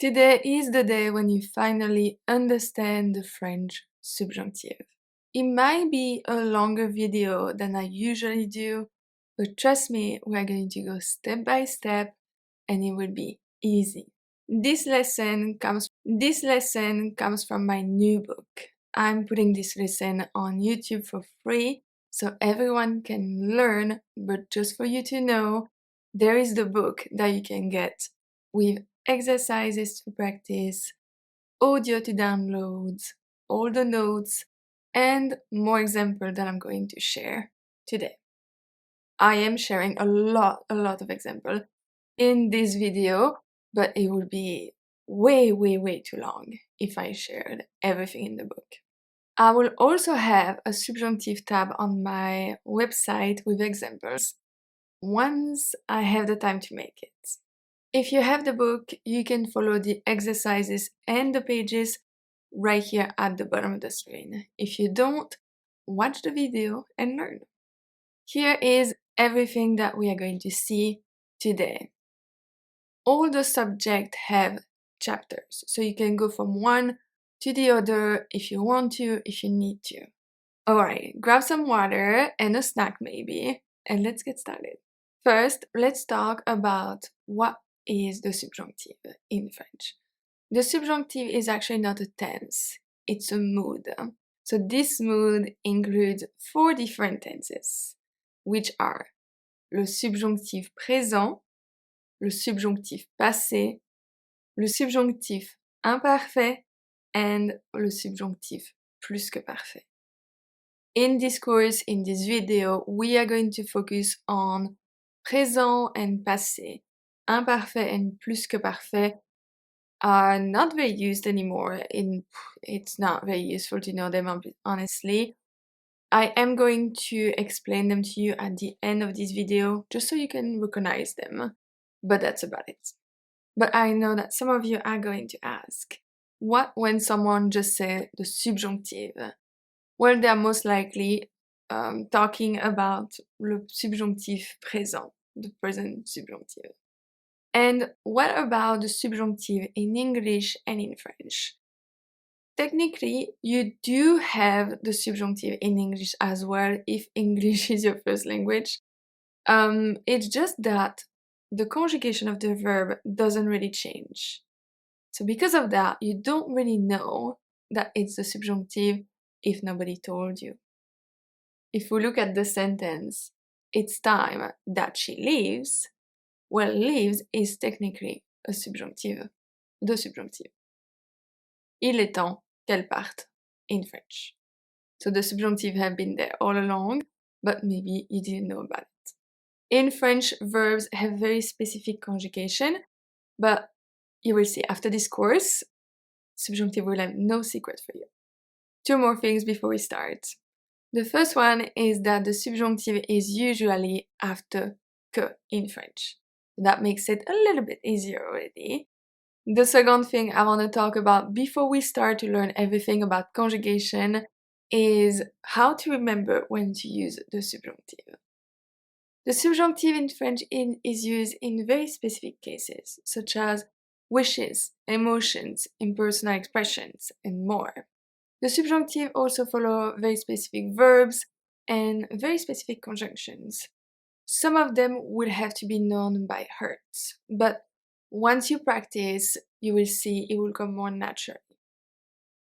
Today is the day when you finally understand the French subjunctive. It might be a longer video than I usually do, but trust me, we're going to go step by step and it will be easy. This lesson comes from my new book. I'm putting this lesson on YouTube for free so everyone can learn, but just for you to know, there is the book that you can get with exercises to practice, audio to download, all the notes, and more examples that I'm going to share today. I am sharing a lot of examples in this video, but it would be way too long if I shared everything in the book. I will also have a subjunctive tab on my website with examples once I have the time to make it. If you have the book, you can follow the exercises and the pages right here at the bottom of the screen. If you don't, watch the video and learn. Here is everything that we are going to see today. All the subjects have chapters, so you can go from one to the other if you want to, if you need to. Alright, grab some water and a snack maybe, and let's get started. First, let's talk about what is the subjunctive in French. The subjunctive is actually not a tense, it's a mood. So this mood includes 4 different tenses, which are le subjonctif présent, le subjonctif passé, le subjonctif imparfait, and le subjonctif plus que parfait. In this course, in this video, we are going to focus on présent and passé. Imparfait and plus que parfait are not very used anymore. It's not very useful to know them, honestly. I am going to explain them to you at the end of this video, just so you can recognize them. But that's about it. But I know that some of you are going to ask, what when someone just says the subjunctive? Well, they're most likely talking about le subjonctif présent, the present subjunctive. And what about the subjunctive in English and in French? Technically, you do have the subjunctive in English as well if English is your first language. It's just that the conjugation of the verb doesn't really change. So because of that, you don't really know that it's the subjunctive if nobody told you. If we look at the sentence, it's time that she leaves, well, leaves is technically a subjunctive, the subjunctive. Il est temps qu'elle parte in French. So the subjunctive have been there all along, but maybe you didn't know about it. In French, verbs have very specific conjugation, but you will see after this course, subjunctive will have no secret for you. 2 more things before we start. The first one is that the subjunctive is usually after que in French. That makes it a little bit easier already. The second thing I want to talk about before we start to learn everything about conjugation is how to remember when to use the subjunctive. The subjunctive in French is used in very specific cases, such as wishes, emotions, impersonal expressions, and more. The subjunctive also follows very specific verbs and very specific conjunctions. Some of them will have to be known by heart, but once you practice, you will see it will come more naturally.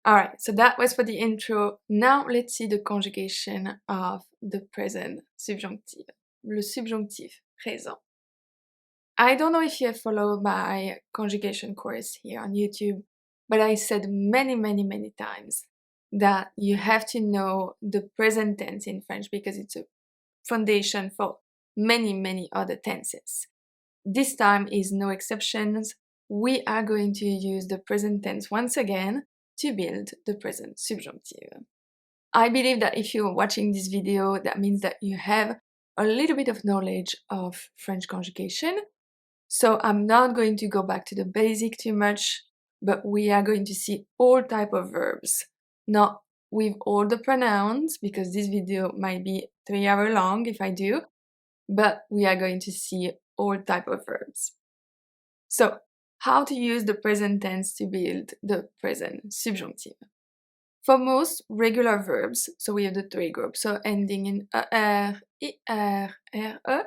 Alright, so that was for the intro. Now let's see the conjugation of the present subjunctive, le subjonctif présent. I don't know if you have followed my conjugation course here on YouTube, but I said many times that you have to know the present tense in French because it's a foundation for many other tenses. This time is no exceptions. We are going to use the present tense once again to build the present subjunctive. I believe that if you're watching this video, that means that you have a little bit of knowledge of French conjugation. So I'm not going to go back to the basic too much, but we are going to see all type of verbs. Not with all the pronouns, because this video might be 3 hours long if I do, but we are going to see all type of verbs. So how to use the present tense to build the present subjunctive. For most regular verbs, so we have the three groups, so ending in er, ir, re,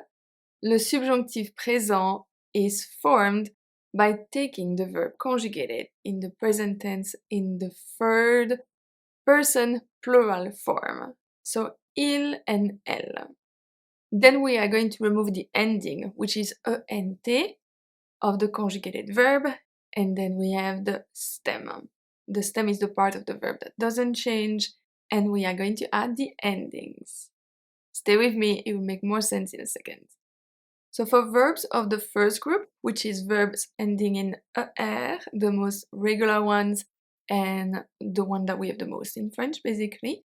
le subjonctif présent is formed by taking the verb conjugated in the present tense in the third person plural form, so il and elle. Then we are going to remove the ending, which is ent, of the conjugated verb, and then we have the stem. The stem is the part of the verb that doesn't change, and we are going to add the endings. Stay with me, it will make more sense in a second. So for verbs of the first group, which is verbs ending in er, the most regular ones, and the one that we have the most in French, basically,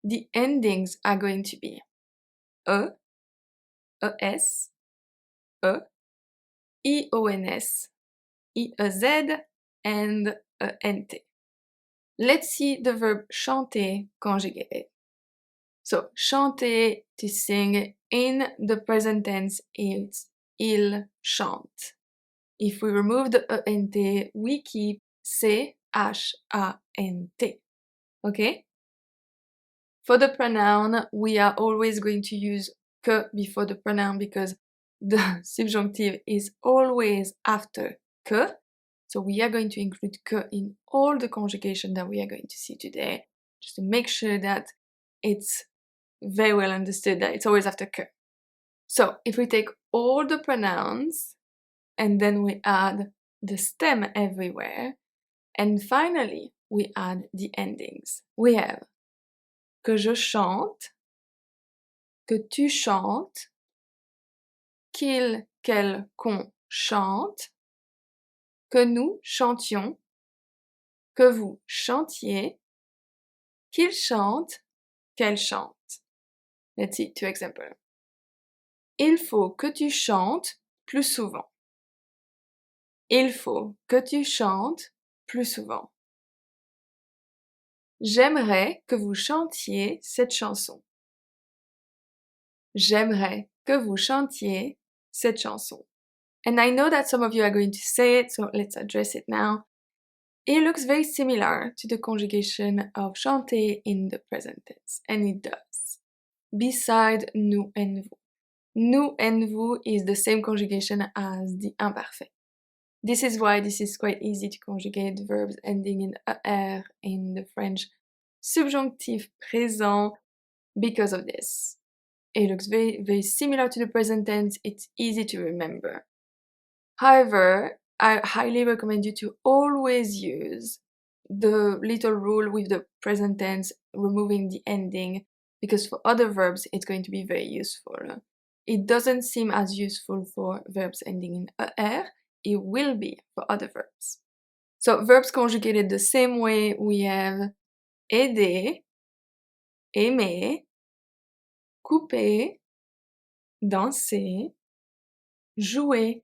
the endings are going to be es, ions, iez, and ent. Let's see the verb chanter conjugated. So, chanter, to sing, in the present tense is il chante. If we remove the ent, we keep chant. Okay? For the pronoun, we are always going to use que before the pronoun because the subjunctive is always after que. So we are going to include que in all the conjugation that we are going to see today, just to make sure that it's very well understood that it's always after que. So if we take all the pronouns and then we add the stem everywhere, and finally we add the endings. We have que je chante, que tu chantes, qu'il, qu'elle, qu'on chante, que nous chantions, que vous chantiez, qu'il chante, qu'elle chante. Let's see two examples. Il faut que tu chantes plus souvent. Il faut que tu chantes plus souvent. J'aimerais que vous chantiez cette chanson. J'aimerais que vous chantiez cette chanson. And I know that some of you are going to say it, so let's address it now. It looks very similar to the conjugation of chanter in the present tense, and it does. Beside nous and vous. Nous and vous is the same conjugation as the imperfect. This is why this is quite easy to conjugate verbs ending in er in the French subjonctif présent because of this. It looks very, very similar to the present tense. It's easy to remember. However, I highly recommend you to always use the little rule with the present tense, removing the ending, because for other verbs, it's going to be very useful. It doesn't seem as useful for verbs ending in er. It will be for other verbs. So verbs conjugated the same way, we have aider, aimer, couper, danser, jouer,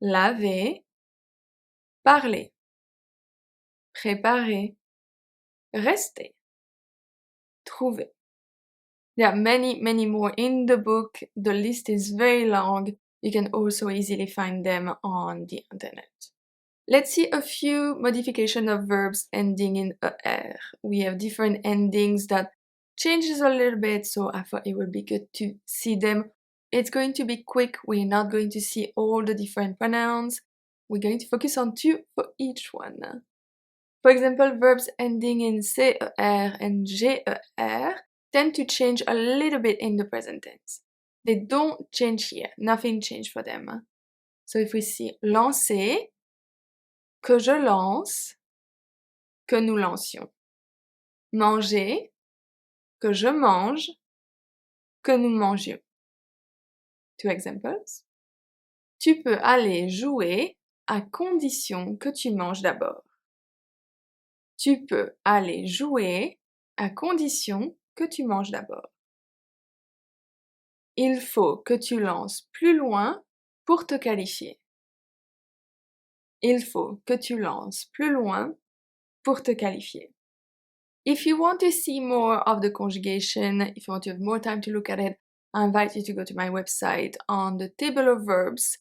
laver, parler, préparer, rester, trouver. There are many, many more in the book. The list is very long. You can also easily find them on the internet. Let's see a few modifications of verbs ending in er. We have different endings that changes a little bit, so I thought it would be good to see them. It's going to be quick. We're not going to see all the different pronouns. We're going to focus on two for each one. For example, verbs ending in CER and GER tend to change a little bit in the present tense. They don't change here. Nothing changed for them. So if we see lancer, que je lance, que nous lancions. Manger, que je mange, que nous mangions. Two examples. Tu peux aller jouer à condition que tu manges d'abord. Tu peux aller jouer à condition que tu manges d'abord. Il faut que tu lances plus loin pour te qualifier. Il faut que tu lances plus loin pour te qualifier. If you want to see more of the conjugation, if you want to have more time to look at it, I invite you to go to my website on the table of verbs,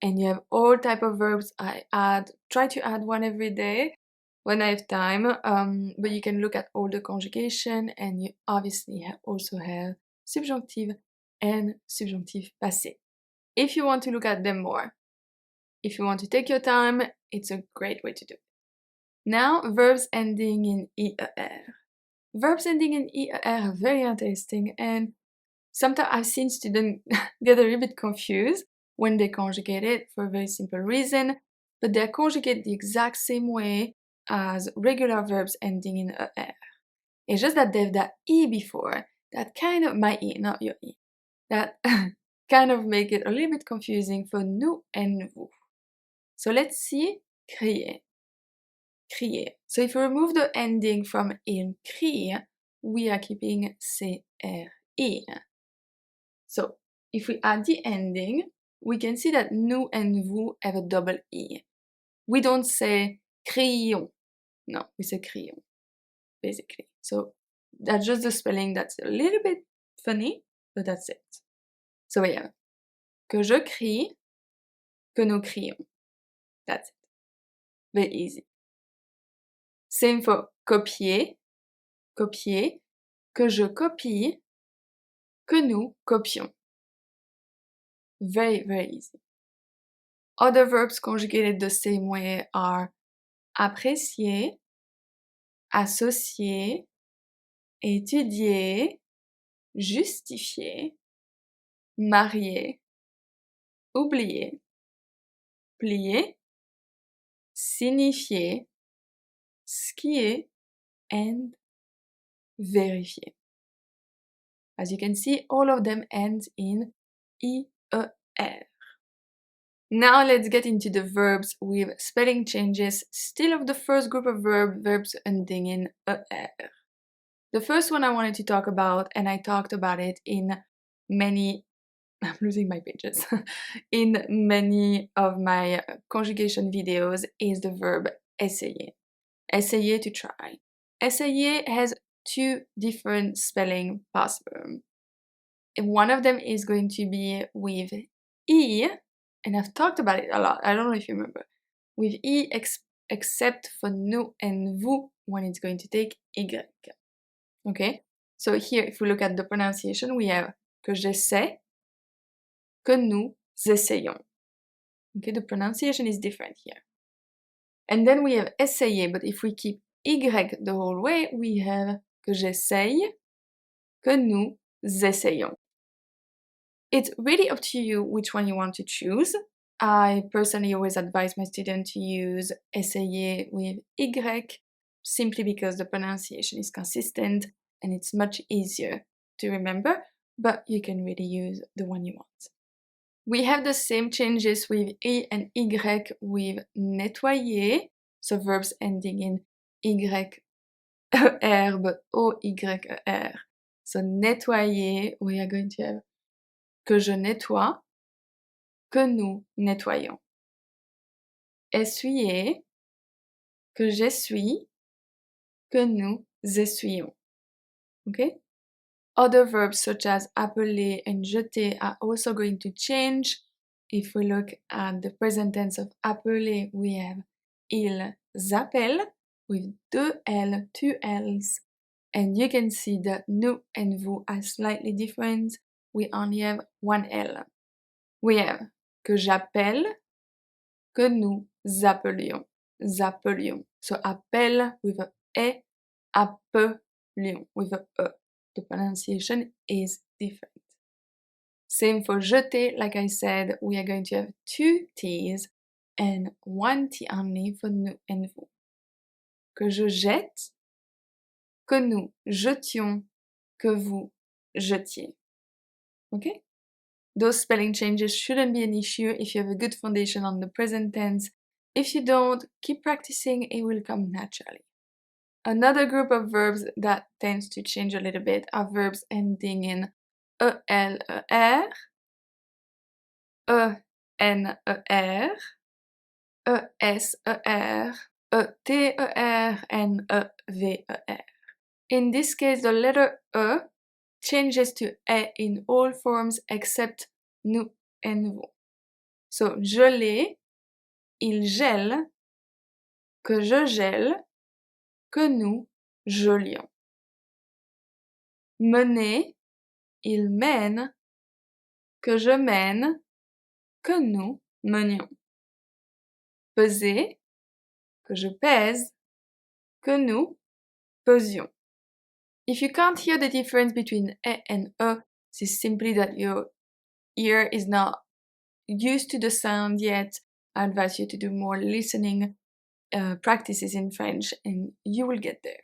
and you have all type of verbs. I try to add one every day when I have time, but you can look at all the conjugation, and you obviously also have subjunctive and subjunctive passé. If you want to look at them more, if you want to take your time, it's a great way to do it. Now, verbs ending in IER. Verbs ending in IER are very interesting, and sometimes I've seen students get a little bit confused when they conjugate it for a very simple reason, but they're conjugated the exact same way as regular verbs ending in ER. It's just that they have that E before, that kind of, my E, not your E, that kind of make it a little bit confusing for nous and vous. So let's see, crier. Crier. So if we remove the ending from in crier, we are keeping CRE. So if we add the ending, we can see that nous and vous have a double E. We don't say crions. No, we say crions, basically. So that's just the spelling that's a little bit funny, but that's it. So we have que je crie, que nous crions. That's it. Very easy. Same for copier, copier, que je copie, que nous copions. Very, very easy. Other verbs conjugated the same way are apprécier, associer, étudier, justifier, marier, oublier, plier, signifier, skier, and vérifier. As you can see, all of them end in IER. Now let's get into the verbs with spelling changes, still of the first group of verbs ending in ER. The first one I wanted to talk about, and I talked about it in many, I'm losing my pages, in many of my conjugation videos, is the verb essayer. Essayer, to try. Essayer has two different spelling possible. One of them is going to be with E, and I've talked about it a lot, I don't know if you remember, with E except for nous and vous when it's going to take Y. Okay? So here, if we look at the pronunciation, we have que j'essaie, que nous essayons. Okay, the pronunciation is different here. And then we have essayer, but if we keep Y the whole way, we have que j'essaye, que nous essayons. It's really up to you which one you want to choose. I personally always advise my students to use essayer with Y, simply because the pronunciation is consistent and it's much easier to remember, but you can really use the one you want. We have the same changes with E and Y with nettoyer, so verbs ending in Y-E-R but O-Y-E-R. So nettoyer, we are going to have que je nettoie, que nous nettoyons. Essuyer, que j'essuie, que nous essuyons. Okay? Other verbs such as appeler and jeter are also going to change. If we look at the present tense of appeler, we have ils appellent with deux L, two L's. And you can see that nous and vous are slightly different. We only have one L. We have que j'appelle, que nous appelions. Appelions. So appelle with a E, appelions with a E. The pronunciation is different. Same for jeter, like I said, we are going to have two T's and one T only for nous and vous. Que je jette, que nous jetions, que vous jetiez. Okay? Those spelling changes shouldn't be an issue if you have a good foundation on the present tense. If you don't, keep practicing, it will come naturally. Another group of verbs that tends to change a little bit are verbs ending in ELER, ENER, ESER, ETER, and EVER. In this case, the letter E changes to E in all forms except nous and vous. So, geler, il gèle, que je gèle, que nous gelions. Mener, il mène, que je mène, que nous menions. Peser, que je pèse, que nous pesions. If you can't hear the difference between e and it's simply that your ear is not used to the sound yet. I advise you to do more listening practices in French and you will get there.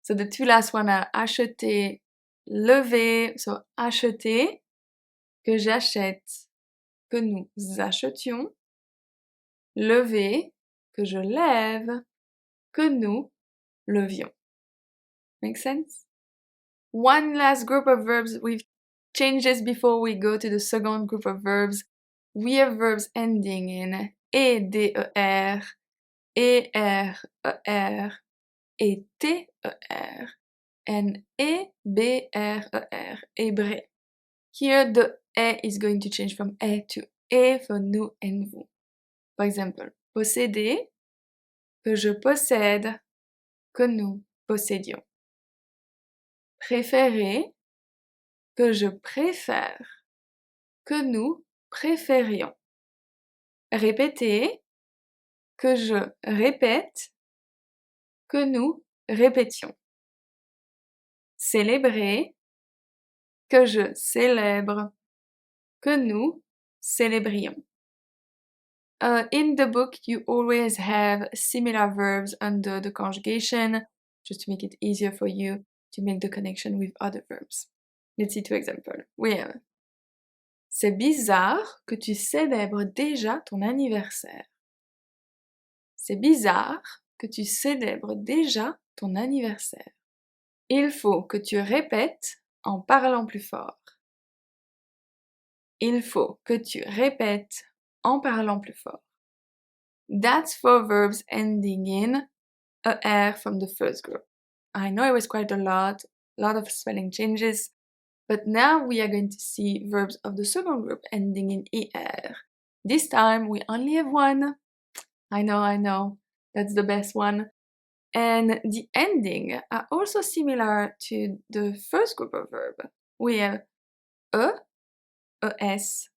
So the two last one are acheter, lever. So acheter, que j'achète, que nous achetions. Lever, que je lève, que nous levions. Make sense? One last group of verbs with changes before we go to the second group of verbs. We have verbs ending in e, d, e, r, e, r, e, r, e, t, e, r, and e, b, r, e, r, ebre. Here the e is going to change from e to e for nous and vous. For example, posséder, que je possède, que nous possédions. Préférer, que je préfère, que nous préférions. Répéter, que je répète, que nous répétions. Célébrer, que je célèbre, que nous célébrions. In the book, you always have similar verbs under the conjugation, just to make it easier for you to make the connection with other verbs. Let's see two examples. We have: c'est bizarre que tu célèbres déjà ton anniversaire. C'est bizarre que tu célèbres déjà ton anniversaire. Il faut que tu répètes en parlant plus fort. Il faut que tu répètes en parlant plus fort. That's for verbs ending in er from the first group. I know it was quite a lot of spelling changes, but now we are going to see verbs of the second group ending in er. This time we only have one. I know, that's the best one. And the ending are also similar to the first group of verb. We have es,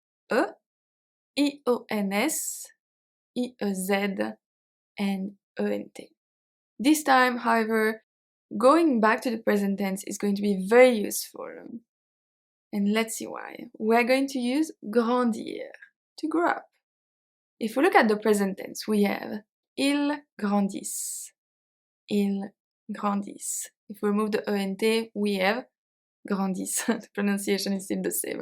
ions, iez, and ent. This time, however, going back to the present tense is going to be very useful. And let's see why. We're going to use grandir, to grow up. If we look at the present tense, we have ils grandissent. Ils grandissent. If we remove the ent, we have grandissent. The pronunciation is still the same.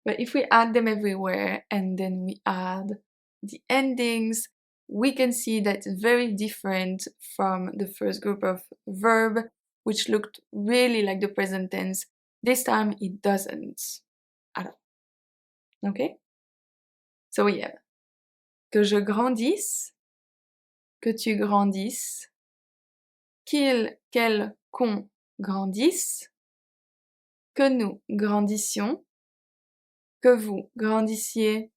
But if we add them everywhere and then we add the endings, we can see that it's very different from the first group of verb, which looked really like the present tense. This time it doesn't at all. Okay? So we have que je grandisse, que tu grandisses, qu'il, qu'elle, qu'on grandisse, que nous grandissions, que vous grandissiez,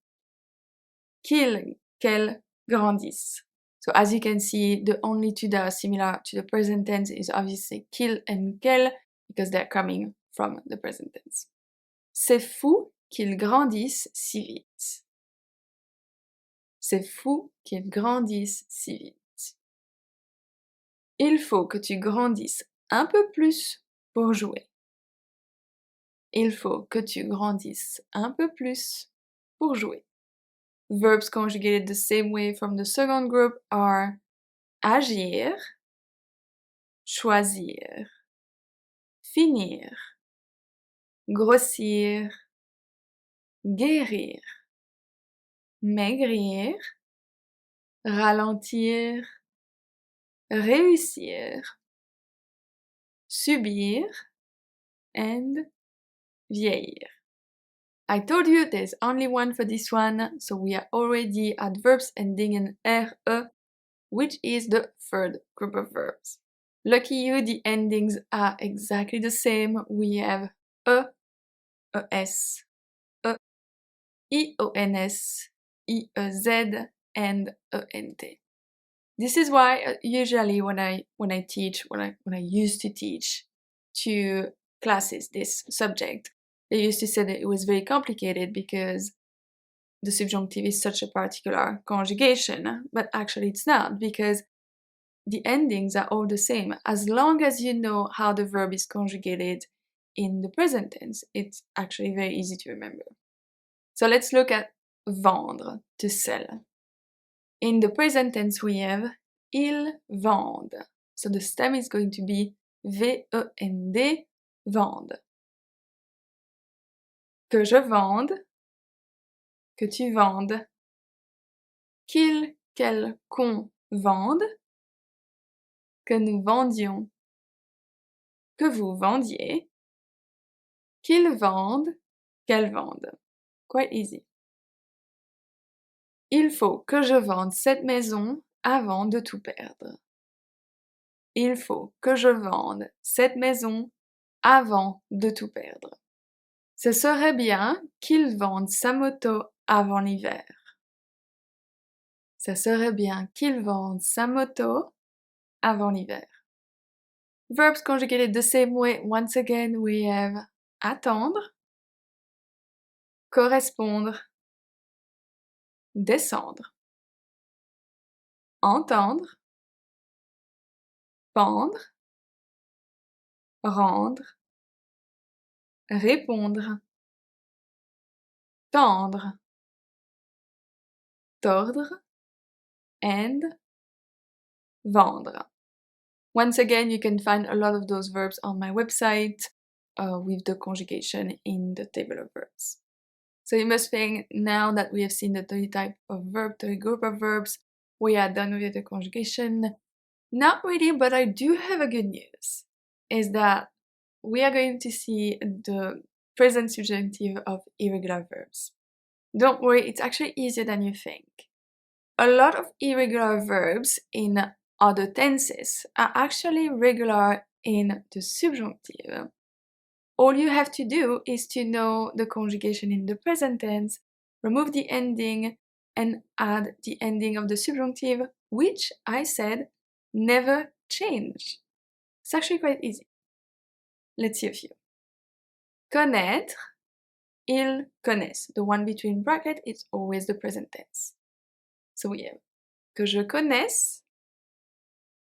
qu'il, qu'elle grandisse. So as you can see, the only two that are similar to the present tense is obviously qu'il and qu'elle, because they're coming from the present tense. C'est fou qu'il grandisse si vite. C'est fou qu'il grandisse si vite. Il faut que tu grandisses un peu plus pour jouer. Il faut que tu grandisses un peu plus pour jouer. Verbs conjugated the same way from the second group are agir, choisir, finir, grossir, guérir, maigrir, ralentir, réussir, subir, and vieillir. I told you there's only one for this one, so we are already at verbs ending in re, which is the third group of verbs. Lucky you, the endings are exactly the same. We have es, I-O-N-S, I-E-Z, and E-N-T. This is why usually when I used to teach to classes this subject, they used to say that it was very complicated because the subjunctive is such a particular conjugation, but actually it's not, because the endings are all the same. As long as you know how the verb is conjugated in the present tense, it's actually very easy to remember. So let's look at vendre, to sell. In the present tense we have ils vendent. So the stem is going to be V-E-N-D, vendent. Que je vende, que tu vendes, qu'il, qu'elle, qu'on vende, que nous vendions, que vous vendiez, qu'ils vendent, qu'elles vendent. Quite easy. Il faut que je vende cette maison avant de tout perdre. Il faut que je vende cette maison avant de tout perdre. Ce serait bien qu'il vende sa moto avant l'hiver. Ce serait bien qu'il vende sa moto avant l'hiver. Verbs conjugated the same way. Once again, we have attendre, correspondre, descendre, entendre, pendre, rendre, répondre, tendre, tordre, and vendre. Once again, you can find a lot of those verbs on my website with the conjugation in the table of verbs. So you must think, now that we have seen the 30 type of verb, 30 group of verbs, we are done with the conjugation. Not really, but I do have a good news, is that we are going to see the present subjunctive of irregular verbs. Don't worry, it's actually easier than you think. A lot of irregular verbs in other tenses are actually regular in the subjunctive. All you have to do is to know the conjugation in the present tense, remove the ending, and add the ending of the subjunctive, which I said never change. It's actually quite easy. Let's see a few. Connaître, ils connaissent. The one between brackets is always the present tense. So we have que je connaisse,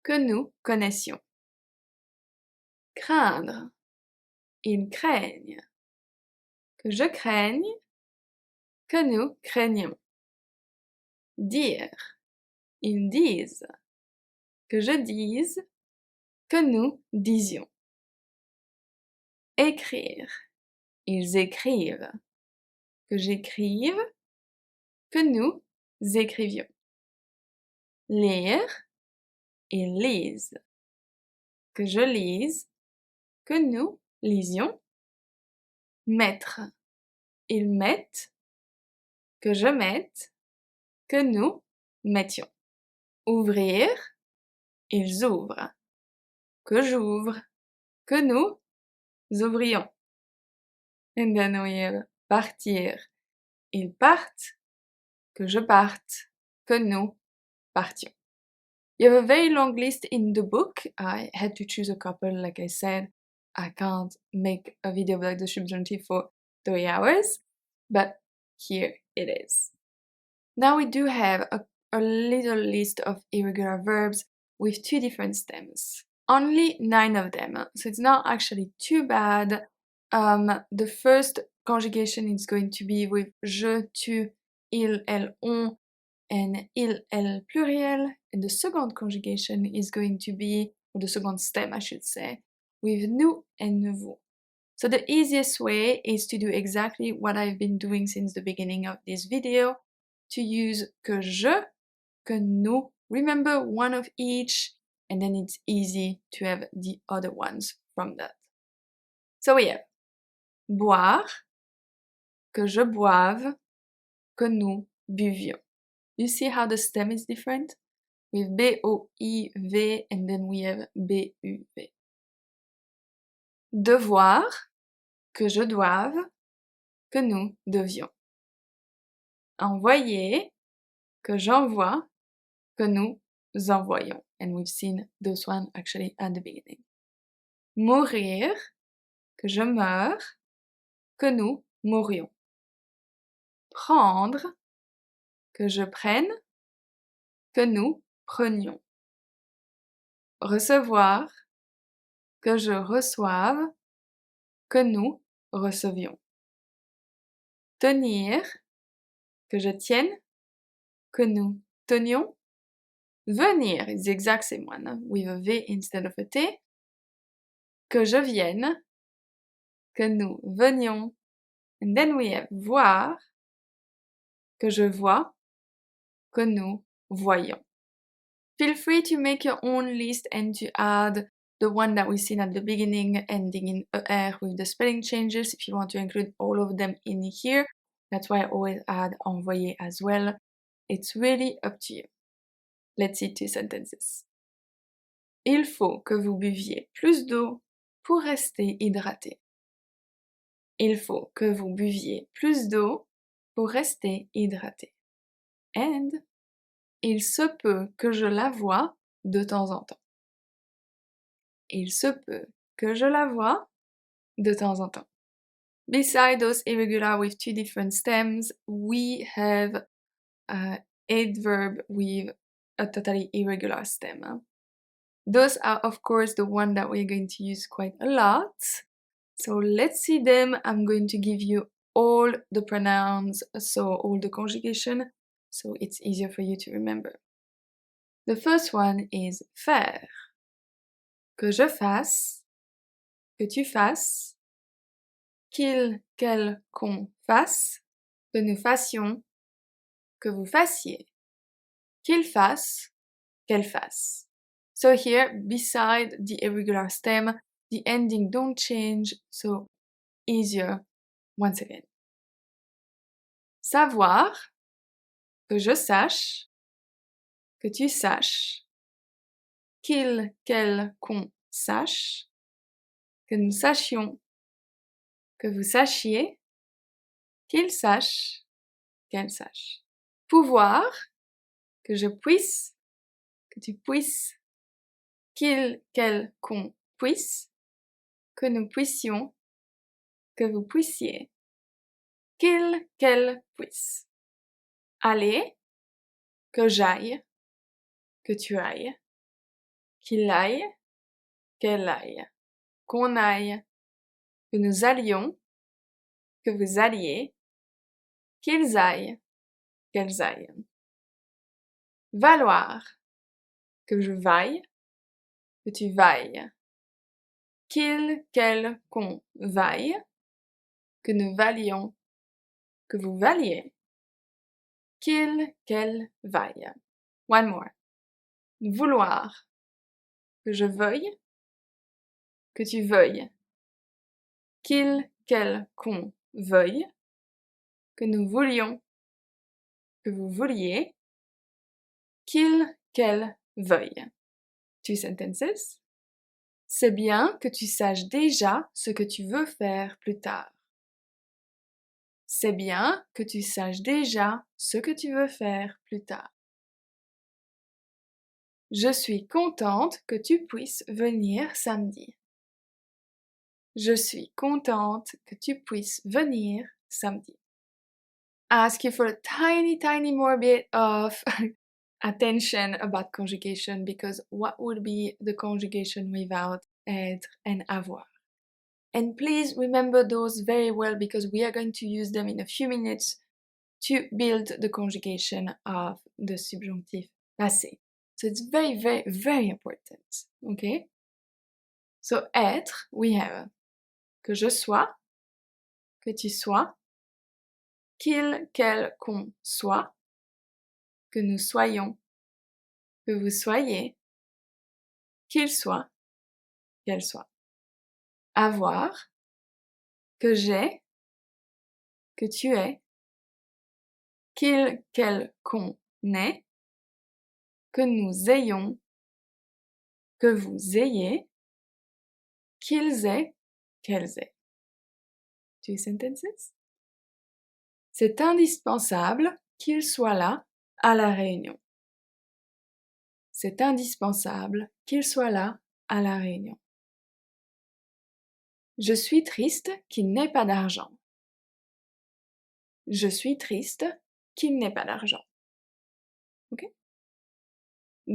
que nous connaissions. Craindre, ils craignent. Que je craigne, que nous craignons. Dire, ils disent. Que je dise, que nous disions. Écrire, ils écrivent. Que j'écrive, que nous écrivions. Lire, ils lisent. Que je lise, que nous lisions. Mettre, ils mettent. Que je mette, que nous mettions. Ouvrir, ils ouvrent. Que j'ouvre, que nous ouvrions. And then we have partir, ils partent. Que je parte, que nous partions. You have a very long list in the book. I had to choose a couple, like I said. I can't make a video like the subjunctive for 3 hours, but here it is. Now we do have a little list of irregular verbs with 2 different stems. Only 9 of them, so it's not actually too bad. The first conjugation is going to be with je, tu, il, elle, on, and il, elle pluriel, and the second conjugation is going to be, or the second stem I should say, with nous and vous. So the easiest way is to do exactly what I've been doing since the beginning of this video, to use que je, que nous, remember one of each, and then it's easy to have the other ones from that. So we have boire, que je boive, que nous buvions. You see how the stem is different? With B-O-I-V and then we have B-U-V. Devoir, que je doive, que nous devions. envoyer, que j'envoie, que nous envoyons. And we've seen those one actually at the beginning. Mourir, que je meurs, que nous mourions. Prendre, que je prenne, que nous prenions. Recevoir, que je reçoive, que nous recevions. Tenir, que je tienne, que nous tenions. Venir is the exact same one, with a V instead of a T. Que je vienne, que nous venions. And then we have voir, que je vois, que nous voyons. Feel free to make your own list and to add the one that we've seen at the beginning, ending in ER with the spelling changes, if you want to include all of them in here. That's why I always add envoyer as well. It's really up to you. Let's see 2 sentences. Il faut que vous buviez plus d'eau pour rester hydraté. Il faut que vous buviez plus d'eau pour rester hydraté. And il se peut que je la voie de temps en temps. Il se peut que je la voie de temps en temps. Beside those irregular with 2 different stems, we have adverb with a totally irregular stem. Those are, of course, the one that we're going to use quite a lot. So let's see them. I'm going to give you all the pronouns, so all the conjugation, so it's easier for you to remember. The first one is faire. Que je fasse, que tu fasses, qu'il, qu'elle, qu'on fasse, que nous fassions, que vous fassiez, qu'il fasse, qu'elle fasse. So here, beside the irregular stem, the ending don't change, so easier once again. Savoir, que je sache, que tu saches, qu'il, qu'elle, qu'on sache, que nous sachions, que vous sachiez, qu'il sache, qu'elle sache. Pouvoir, que je puisse, que tu puisses, qu'il, qu'elle, qu'on puisse, que nous puissions, que vous puissiez, qu'il, qu'elle puisse. Aller, que j'aille, que tu ailles, qu'il aille, qu'elle aille, qu'on aille, que nous allions, que vous alliez, qu'ils aillent, qu'elles aillent. Valoir, que je vaille, que tu vailles, qu'il, qu'elle, qu'on vaille, que nous valions, que vous valiez, qu'il, qu'elle vaille. One more. Vouloir, que je veuille, que tu veuilles, qu'il, qu'elle, qu'on veuille, que nous voulions, que vous vouliez, qu'il, qu'elle veuille. 2 sentences. C'est bien que tu saches déjà ce que tu veux faire plus tard. C'est bien que tu saches déjà ce que tu veux faire plus tard. Je suis contente que tu puisses venir samedi. Je suis contente que tu puisses venir samedi. Ask you for a tiny more bit of attention about conjugation, because what would be the conjugation without être and avoir? And please remember those very well, because we are going to use them in a few minutes to build the conjugation of the subjunctive passé. So it's very important, okay? So être, we have que je sois, que tu sois, qu'il, qu'elle, qu'on soit, que nous soyons, que vous soyez, qu'il soit, qu'elle soit. Avoir, que j'ai, que tu es, qu'il, qu'elle, qu'on ait, que nous ayons, que vous ayez, qu'ils aient, qu'elles aient. 2 sentences. C'est indispensable qu'il soit là à la réunion. C'est indispensable qu'il soit là à la réunion. Je suis triste qu'il n'ait pas d'argent. Je suis triste qu'il n'ait pas d'argent. Okay?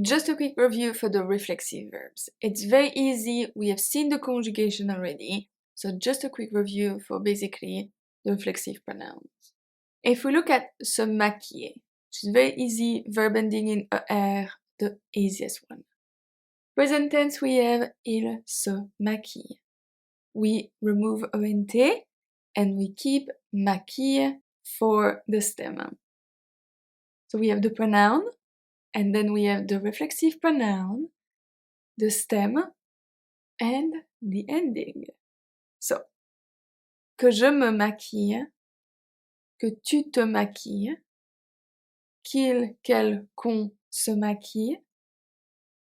Just a quick review for the reflexive verbs. It's very easy. We have seen the conjugation already. So just a quick review for basically the reflexive pronouns. If we look at se maquiller, which is very easy, verb ending in er, the easiest one. Present tense, we have il se maquille. We remove ent and we keep maquille for the stem. So we have the pronoun, and then we have the reflexive pronoun, the stem, and the ending. So, que je me maquille, que tu te maquilles, qu'il, qu'elle, qu'on se maquille,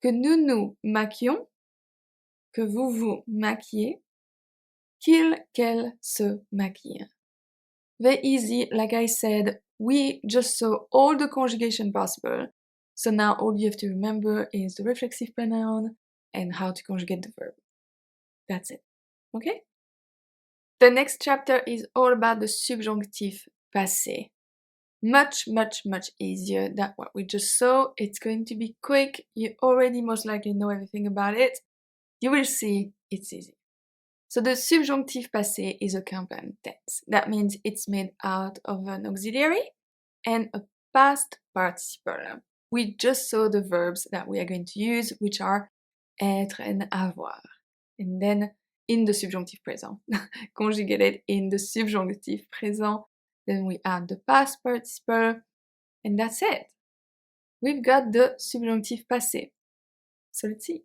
que nous nous maquillons, que vous vous maquillez, qu'il, qu'elle se maquille. Very easy, like I said, we just saw all the conjugation possible. So now all you have to remember is the reflexive pronoun and how to conjugate the verb. That's it. Okay? The next chapter is all about the subjunctif passé. Much, much, much easier than what we just saw. It's going to be quick. You already most likely know everything about it. You will see it's easy. So the subjunctif passé is a compound tense. That means it's made out of an auxiliary and a past participle. We just saw the verbs that we are going to use, which are être and avoir. And then in the subjunctive présent, conjugated in the subjunctive présent, then we add the past participle, and that's it. We've got the subjunctif passé. So let's see.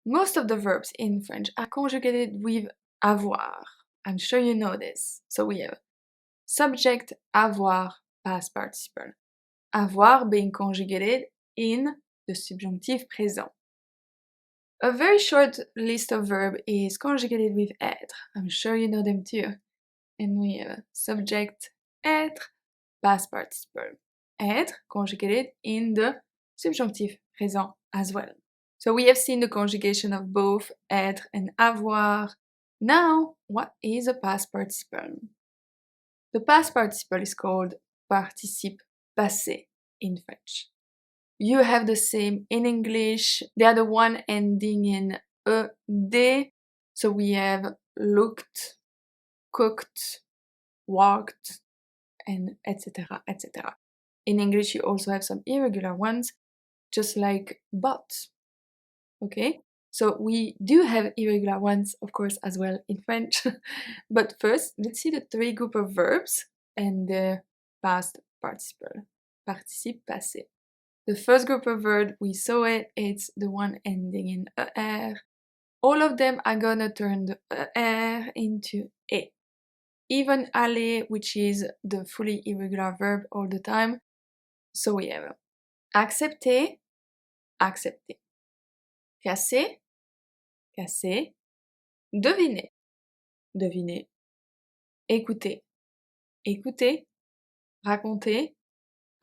Most of the verbs in French are conjugated with avoir. I'm sure you know this. So we have subject, avoir, past participle. Avoir being conjugated in the subjunctive présent. A very short list of verbs is conjugated with être. I'm sure you know them too. And we have subject, être, past participle. Être conjugated in the subjunctive présent as well. So we have seen the conjugation of both être and avoir. Now, what is a past participle? The past participle is called participe passé in French. You have the same in English. They are the one ending in ed. So we have looked, cooked, walked, and etc. etc. In English, you also have some irregular ones, just like but. Okay, so we do have irregular ones, of course, as well in French. But first, let's see the three group of verbs and the past participle, participe passé. The first group of verbs, we saw it, it's the one ending in er. All of them are gonna turn the er into e. Even aller, which is the fully irregular verb all the time. So we have accepter, accepter. Casser, casser. Deviner, deviner. Écouter, écouter. Raconter,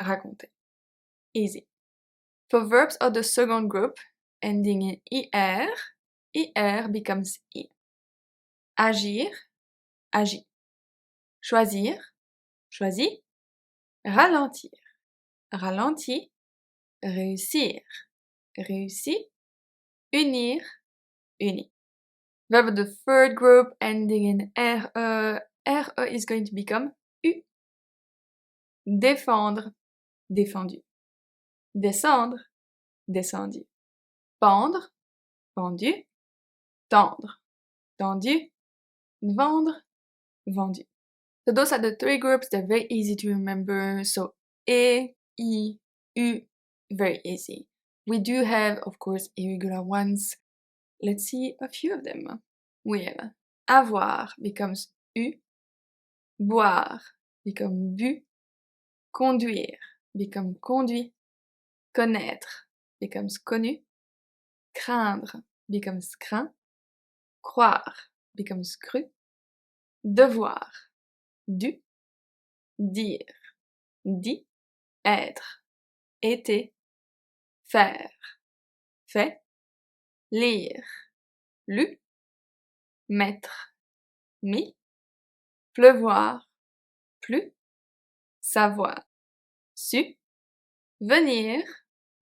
raconter. Easy. For verbs of the second group, ending in er becomes i. Agir, agit. Choisir, choisit. Ralentir, ralentit. Réussir, réussit. Unir, unit. Verb of the third group, ending in re is going to become u. Défendre, défendu. Descendre, descendu. Pendre, pendu. Tendre, tendu. Vendre, vendu. So those are the three groups. They're very easy to remember. So e, i, u, very easy. We do have, of course, irregular ones. Let's see a few of them. We have avoir becomes u. Boire becomes bu. Conduire becomes conduit. Connaître becomes connu. Craindre becomes craint. Croire becomes cru. Devoir, dû. Dire, dit. être, été, faire, fait, lire, lu, mettre, mis, pleuvoir, plu, savoir, su, venir,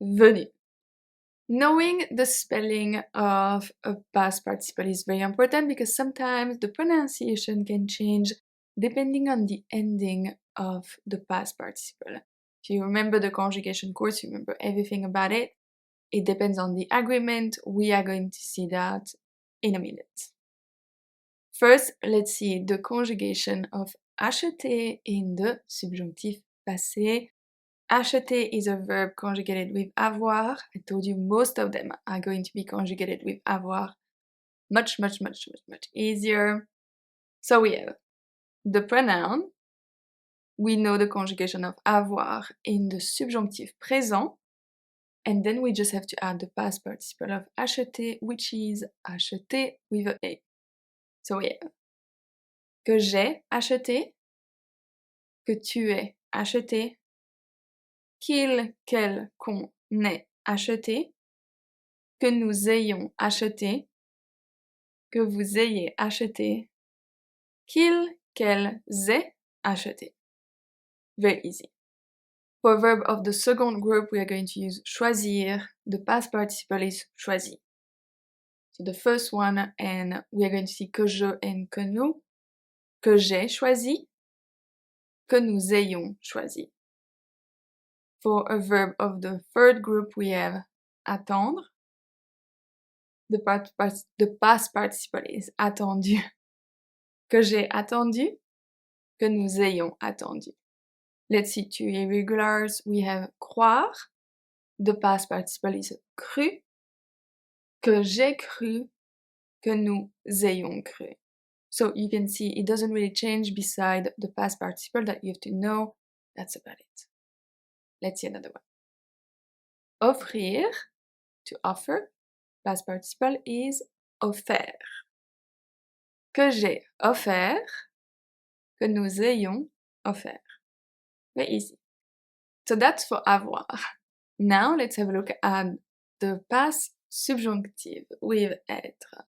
venu. Knowing the spelling of a past participle is very important because sometimes the pronunciation can change depending on the ending of the past participle. If you remember the conjugation course, you remember everything about it. It depends on the agreement. We are going to see that in a minute. First, let's see the conjugation of acheter in the subjunctif passé. Acheter is a verb conjugated with avoir. I told you most of them are going to be conjugated with avoir. Much easier. So we have the pronoun. We know the conjugation of avoir in the subjunctif présent. And then we just have to add the past participle of acheter, which is acheter with a A. So we have que j'ai acheté, que tu aies acheté, qu'il, qu'elle, qu'on ait acheté, que nous ayons acheté, que vous ayez acheté, qu'il, qu'elles aient acheté. Very easy. For verb of the second group, we are going to use choisir. The past participle is choisi. So the first one, and we are going to see que je and que nous, que j'ai choisi, que nous ayons choisi. For a verb of the third group, we have attendre. The past participle is attendu. Que j'ai attendu, que nous ayons attendu. Let's see two irregulars. We have croire. The past participle is cru. Que j'ai cru, que nous ayons cru. So you can see it doesn't really change beside the past participle that you have to know. That's about it. Let's see another one. Offrir, to offer. Past participle is offert. Que j'ai offert, que nous ayons offert. Very easy. So that's for avoir. Now let's have a look at the past subjunctive with être.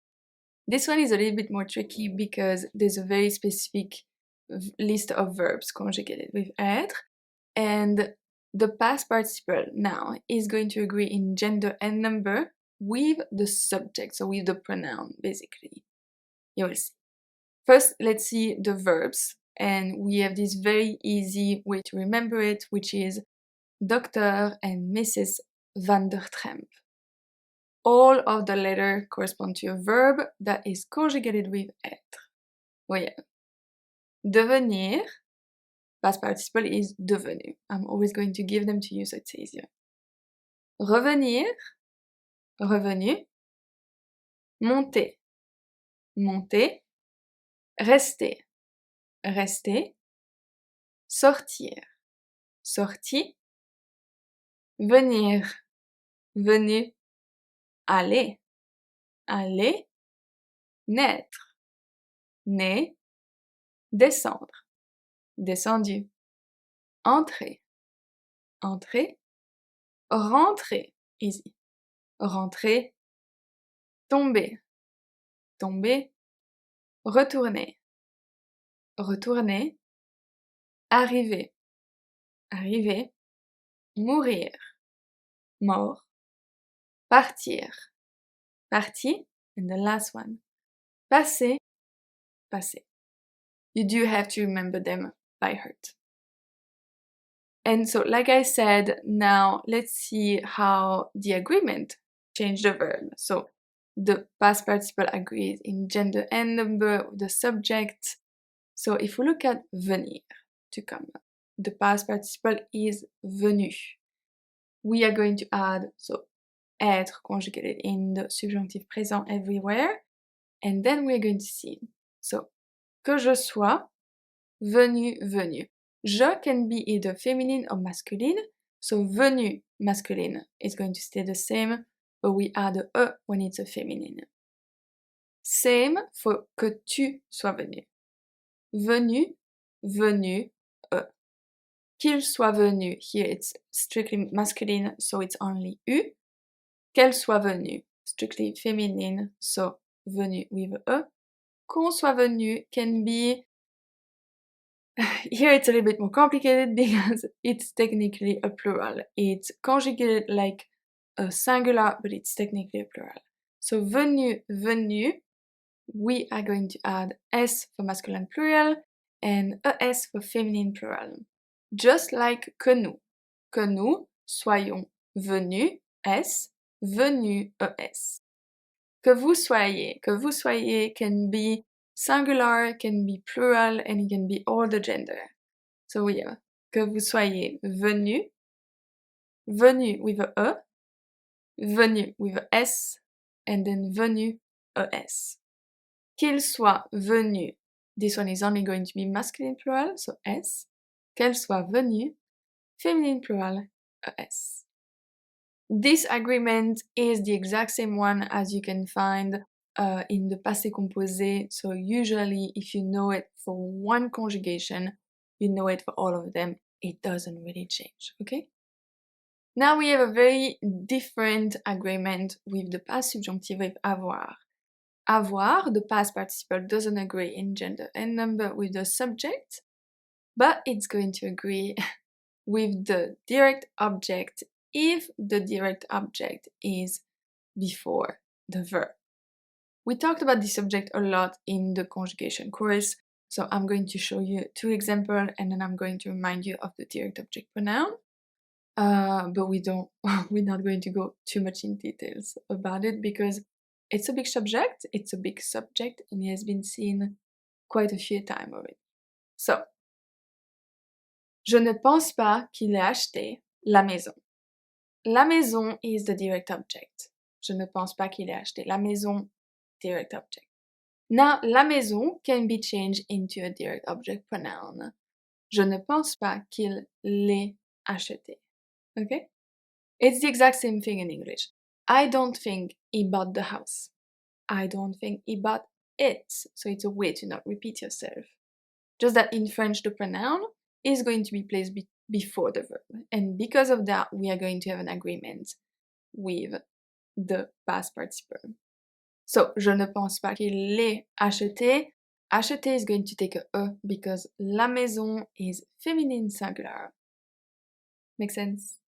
This one is a little bit more tricky because there's a very specific list of verbs conjugated with être, and the past participle now is going to agree in gender and number with the subject, so with the pronoun basically. You will see. First, let's see the verbs, and we have this very easy way to remember it, which is Dr. and Mrs. van der Tremp. All of the letters correspond to a verb that is conjugated with être. We have devenir, past participle is devenu. I'm always going to give them to you so it's easier. Revenir, revenu. Monter, monter. Rester, rester. Sortir, sorti. Venir, venu. Aller, aller. Naître, né. Descendre, descendu. Entrer, entrer. Rentrer, easy. Rentrer. Tomber, tomber. Retourner, retourner. Arriver, arriver. Mourir, mort. Partir, parti. And the last one, passer, passer. You do have to remember them by heart. And so, like I said, now let's see how the agreement changed the verb. So, the past participle agrees in gender and number with the subject. So, if we look at venir, to come, the past participle is venu. We are going to add, so, être conjugated in the subjunctif présent everywhere. And then we're going to see, so, que je sois, venu, venu. Je can be either feminine or masculine. So, venu, masculine, is going to stay the same, but we add a E when it's a feminine. Same for que tu sois venu. Venu, venu, E. qu'il soit venu, here it's strictly masculine, so it's only U. Qu'elle soit venue, strictly feminine, so venu with E. Qu'on soit venu can be, here it's a little bit more complicated because it's technically a plural. It's conjugated like a singular, but it's technically a plural. So venu, venu, we are going to add S for masculine plural and ES for feminine plural. Just like que nous soyons venus, S, venu, ES. Que vous soyez can be singular, can be plural, and it can be all the gender. So we have que vous soyez venu, venu with a E, venu with a S, and then venu, ES. Qu'il soit venu, this one is only going to be masculine plural, so S. Qu'elle soit venue, feminine plural, ES. This agreement is the exact same one as you can find in the passé composé. So usually if you know it for one conjugation, you know it for all of them. It doesn't really change, okay? Now we have a very different agreement with the past subjunctive with avoir. Avoir, the past participle, doesn't agree in gender and number with the subject, but it's going to agree with the direct object if the direct object is before the verb. We talked about the subject a lot in the conjugation course, so I'm going to show you 2 examples and then I'm going to remind you of the direct object pronoun. But we're not going to go too much in details about it because it's a big subject, and it has been seen quite a few times already. So, je ne pense pas qu'il ait acheté la maison. La maison is the direct object. Je ne pense pas qu'il ait acheté la maison, direct object. Now, la maison can be changed into a direct object pronoun. Je ne pense pas qu'il l'ait acheté. Okay? It's the exact same thing in English. I don't think he bought the house. I don't think he bought it. So it's a way to not repeat yourself. Just that in French, the pronoun is going to be placed before the verb. And because of that, we are going to have an agreement with the past participle. So, je ne pense pas qu'il l'ait acheté. Acheté is going to take a E because la maison is feminine singular. Make sense?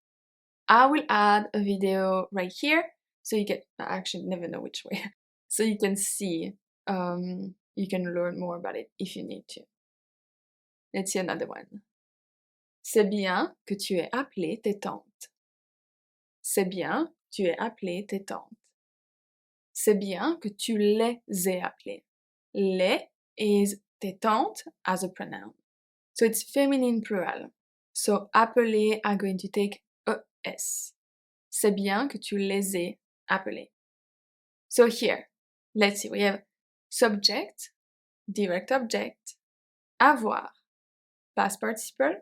I will add a video right here so you can, I actually never know which way, so you can see, you can learn more about it if you need to. Let's see another one. C'est bien que tu aies appelé tes tantes. C'est bien que tu aies appelé tes tantes. C'est bien que tu les aies appelées. Les is tes tantes as a pronoun. So it's feminine plural. So appeler are going to take ES. C'est bien que tu les aies appelées. So here, let's see, we have subject, direct object, avoir, past participle,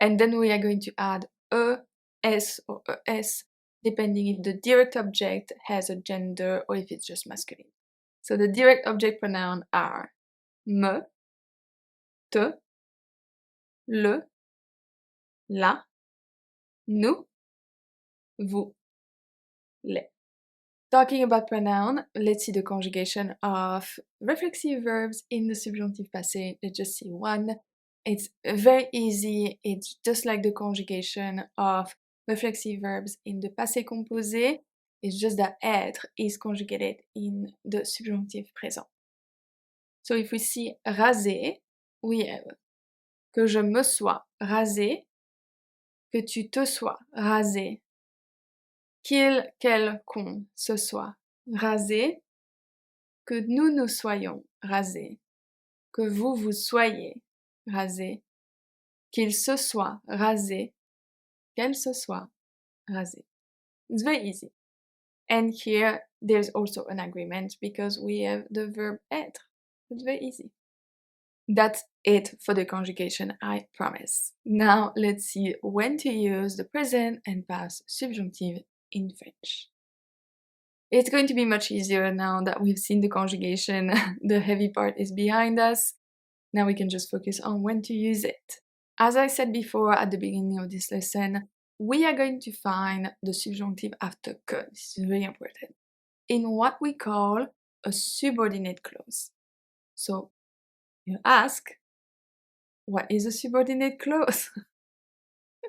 and then we are going to add ES or ES depending if the direct object has a gender or if it's just masculine. So the direct object pronouns are me, te, le, la, nous, vous, les. Talking about pronoun, let's see the conjugation of reflexive verbs in the subjunctive passé. Let's just see one. It's very easy. It's just like the conjugation of reflexive verbs in the passé composé. It's just that être is conjugated in the subjunctive présent. So if we see raser, we have que je me sois rasé, que tu te sois rasé, qu'il, qu'elle, qu'on se soit rasé, que nous nous soyons rasés, que vous vous soyez rasés, qu'il se soit rasé, qu'elle se soit rasée. It's very easy. And here there's also an agreement because we have the verb être. It's very easy. That's it for the conjugation, I promise. Now let's see when to use the present and past subjunctive in French. It's going to be much easier now that we've seen the conjugation. The heavy part is behind us. Now we can just focus on when to use it. As I said before at the beginning of this lesson, we are going to find the subjunctive after que. This is very important. In what we call a subordinate clause. So you ask, what is a subordinate clause?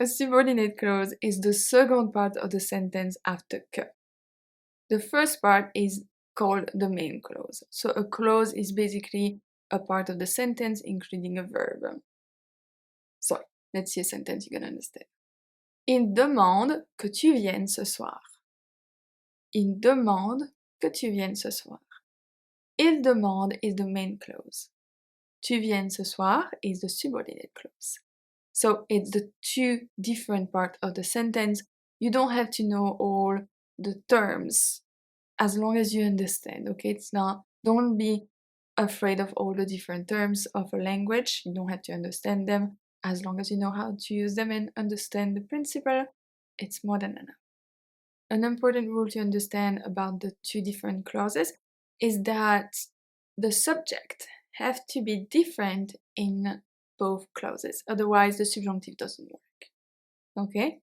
A subordinate clause is the second part of the sentence after que. The first part is called the main clause. So a clause is basically a part of the sentence including a verb. So let's see a sentence you can understand. Il demande que tu viennes ce soir. Il demande que tu viennes ce soir. Il demande is the main clause. Tu viennes ce soir is the subordinate clause. So it's the two different parts of the sentence. You don't have to know all the terms as long as you understand, okay? It's not, don't be afraid of all the different terms of a language. You don't have to understand them. As long as you know how to use them and understand the principle, it's more than enough. An important rule to understand about the two different clauses is that the subject have to be different in both clauses, otherwise the subjunctive doesn't work. Okay?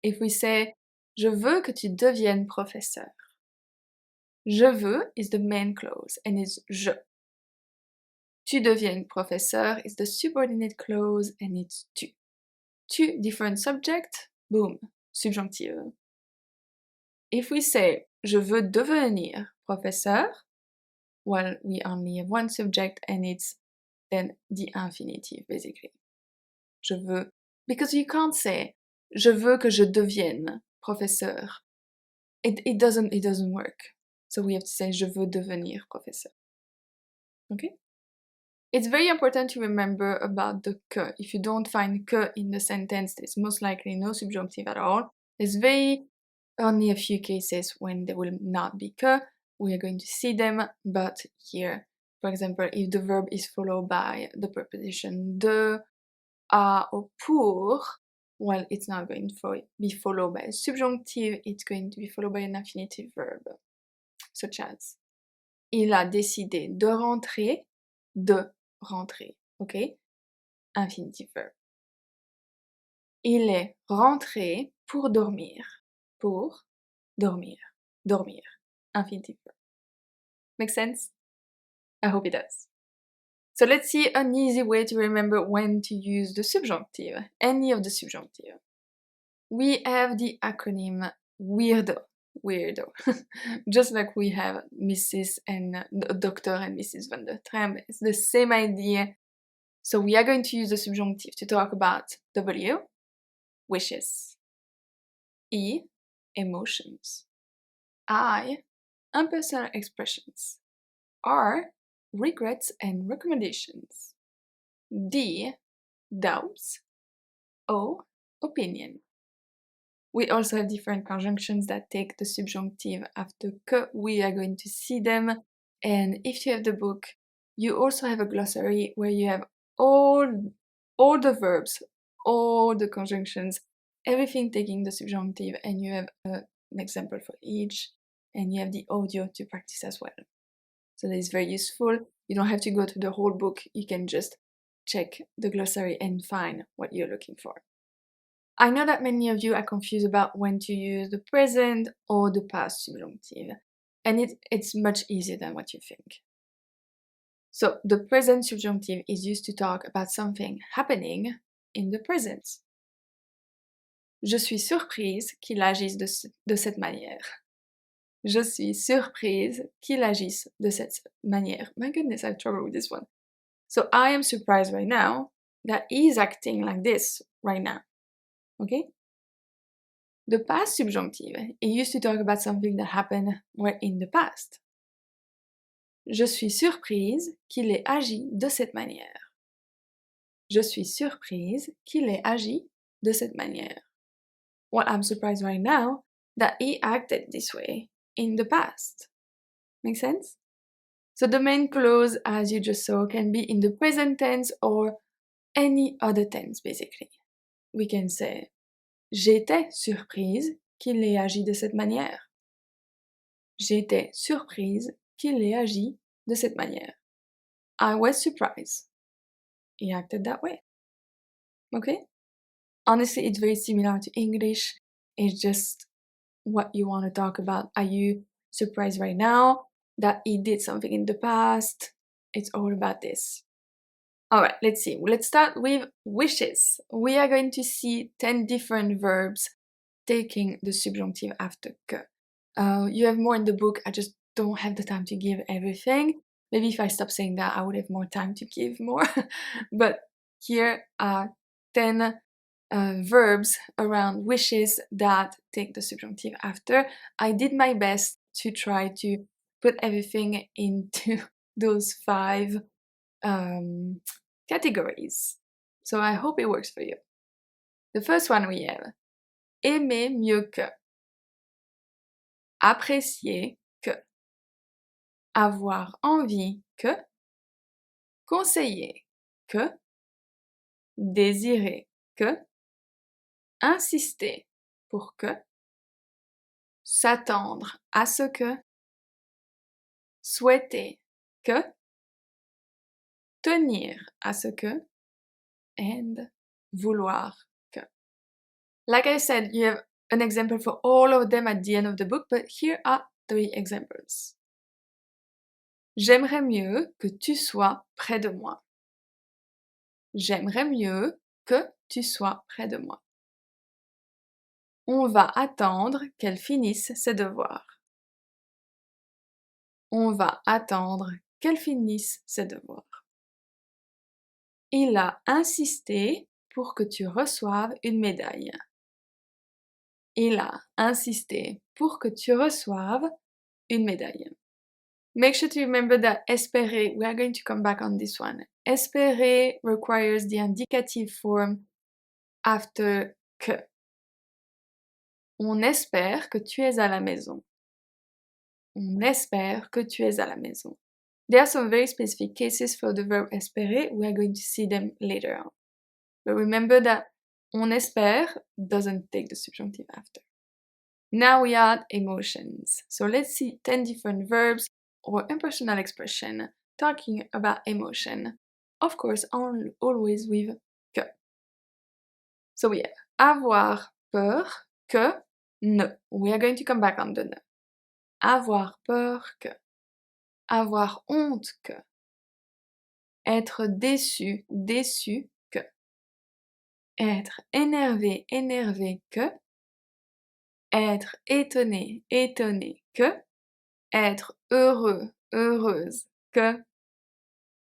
If we say, je veux que tu deviennes professeur. Je veux is the main clause and is je. Tu deviens professeur is the subordinate clause and it's tu. Two different subject, boom, subjonctive. If we say, je veux devenir professeur, well, we only have one subject and it's then the infinitive, basically. Je veux, because you can't say, je veux que je devienne professeur. It doesn't work. So we have to say, je veux devenir professeur. Okay? It's very important to remember about the que. If you don't find que in the sentence, there's most likely no subjunctive at all. There's only a few cases when there will not be que. We are going to see them, but here, for example, if the verb is followed by the preposition de, à, or pour, well, it's not going to be followed by a subjunctive, it's going to be followed by an infinitive verb, such as il a décidé de rentrer, okay? Infinitive verb. Il est rentré pour dormir, dormir, infinitive verb. Make sense? I hope it does. So let's see an easy way to remember when to use the subjunctive, any of the subjunctive. We have the acronym WEIRDO, just like we have Mrs. and Dr. and Mrs. van der Tram. It's the same idea. So we are going to use the subjunctive to talk about W, wishes, E, emotions, I, impersonal expressions, R, regrets and recommendations, D, doubts, O, opinion. We also have different conjunctions that take the subjunctive after que. We are going to see them. And if you have the book, you also have a glossary where you have all the verbs, all the conjunctions, everything taking the subjunctive, and you have an example for each, and you have the audio to practice as well. So that is very useful. You don't have to go to the whole book. You can just check the glossary and find what you're looking for. I know that many of you are confused about when to use the present or the past subjunctive, and it's much easier than what you think. So the present subjunctive is used to talk about something happening in the present. Je suis surprise qu'il agisse de cette manière. Je suis surprise qu'il agisse de cette manière. My goodness, I have trouble with this one. So I am surprised right now that he is acting like this right now. Okay? The past subjunctive is used to talk about something that happened in the past. Je suis surprise qu'il ait agi de cette manière. Je suis surprise qu'il ait agi de cette manière. Well, I'm surprised right now that he acted this way in the past. Make sense? So the main clause, as you just saw, can be in the present tense or any other tense, basically. We can say j'étais surprise qu'il ait agi de cette manière. J'étais surprise qu'il ait agi de cette manière. I was surprised. He acted that way. okay? Honestly, it's very similar to English. It's just what you want to talk about. Are you surprised right now that he did something in the past? It's all about this. All right, let's see. Let's start with wishes. We are going to see 10 different verbs taking the subjunctive after que. You have more in the book. I just don't have the time to give everything. Maybe if I stop saying that, I would have more time to give more. But here are 10 verbs around wishes that take the subjunctive after. I did my best to try to put everything into those 5 categories. So I hope it works for you. The first one we have aimer mieux que, apprécier que, avoir envie que, conseiller que, désirer que, insister pour que, s'attendre à ce que, souhaiter que, tenir à ce que, and vouloir que. Like I said, you have an example for all of them at the end of the book, but here are 3 examples. J'aimerais mieux que tu sois près de moi. J'aimerais mieux que tu sois près de moi. On va attendre qu'elle finisse ses devoirs. On va attendre qu'elle finisse ses devoirs. Il a insisté pour que tu reçoives une médaille. Il a insisté pour que tu reçoives une médaille. Make sure to remember that espérer, we are going to come back on this one. Espérer requires the indicative form after que. On espère que tu es à la maison. On espère que tu es à la maison. There are some very specific cases for the verb espérer. We are going to see them later on. But remember that on espère doesn't take the subjunctive after. Now we add emotions. So let's see 10 different verbs or impersonal expression talking about emotion. Of course, always with que. So we have avoir peur que ne. We are going to come back on the ne. Avoir peur que. Avoir honte que. Être déçu, déçu que. Être énervé, énervé que. Être étonné, étonné que. Être heureux, heureuse que.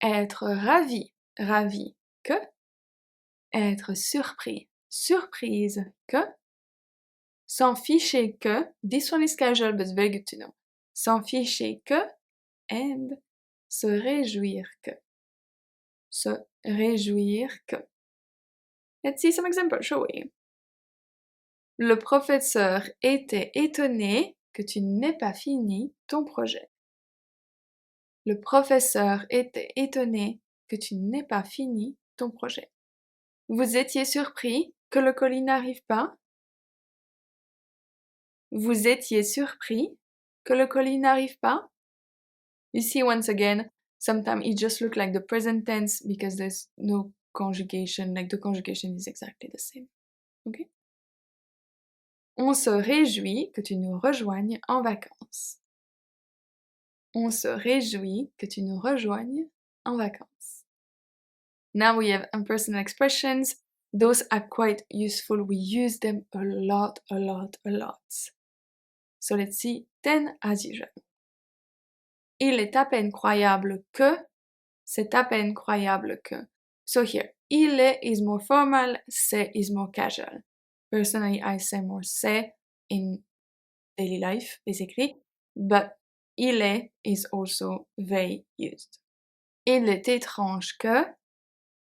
Être ravi, ravi que. Être surpris, surprise que. S'en ficher que. This one is casual but very good to know. S'en ficher que. And se réjouir que. Se réjouir que. Let's see some examples, shall we? Le professeur était étonné que tu n'aies pas fini ton projet. Le professeur était étonné que tu n'aies pas fini ton projet. Vous étiez surpris que le colis n'arrive pas? Vous étiez surpris que le colis n'arrive pas? You see, once again, sometimes it just looks like the present tense because there's no conjugation, like the conjugation is exactly the same. Okay? On se réjouit que tu nous rejoignes en vacances. On se réjouit que tu nous rejoignes en vacances. Now we have impersonal expressions. Those are quite useful. We use them a lot. So let's see 10 as usual. Il est à peine croyable que, c'est à peine croyable que. So here, il est is more formal, c'est is more casual. Personally, I say more c'est in daily life, basically, but il est is also very used. Il est étrange que,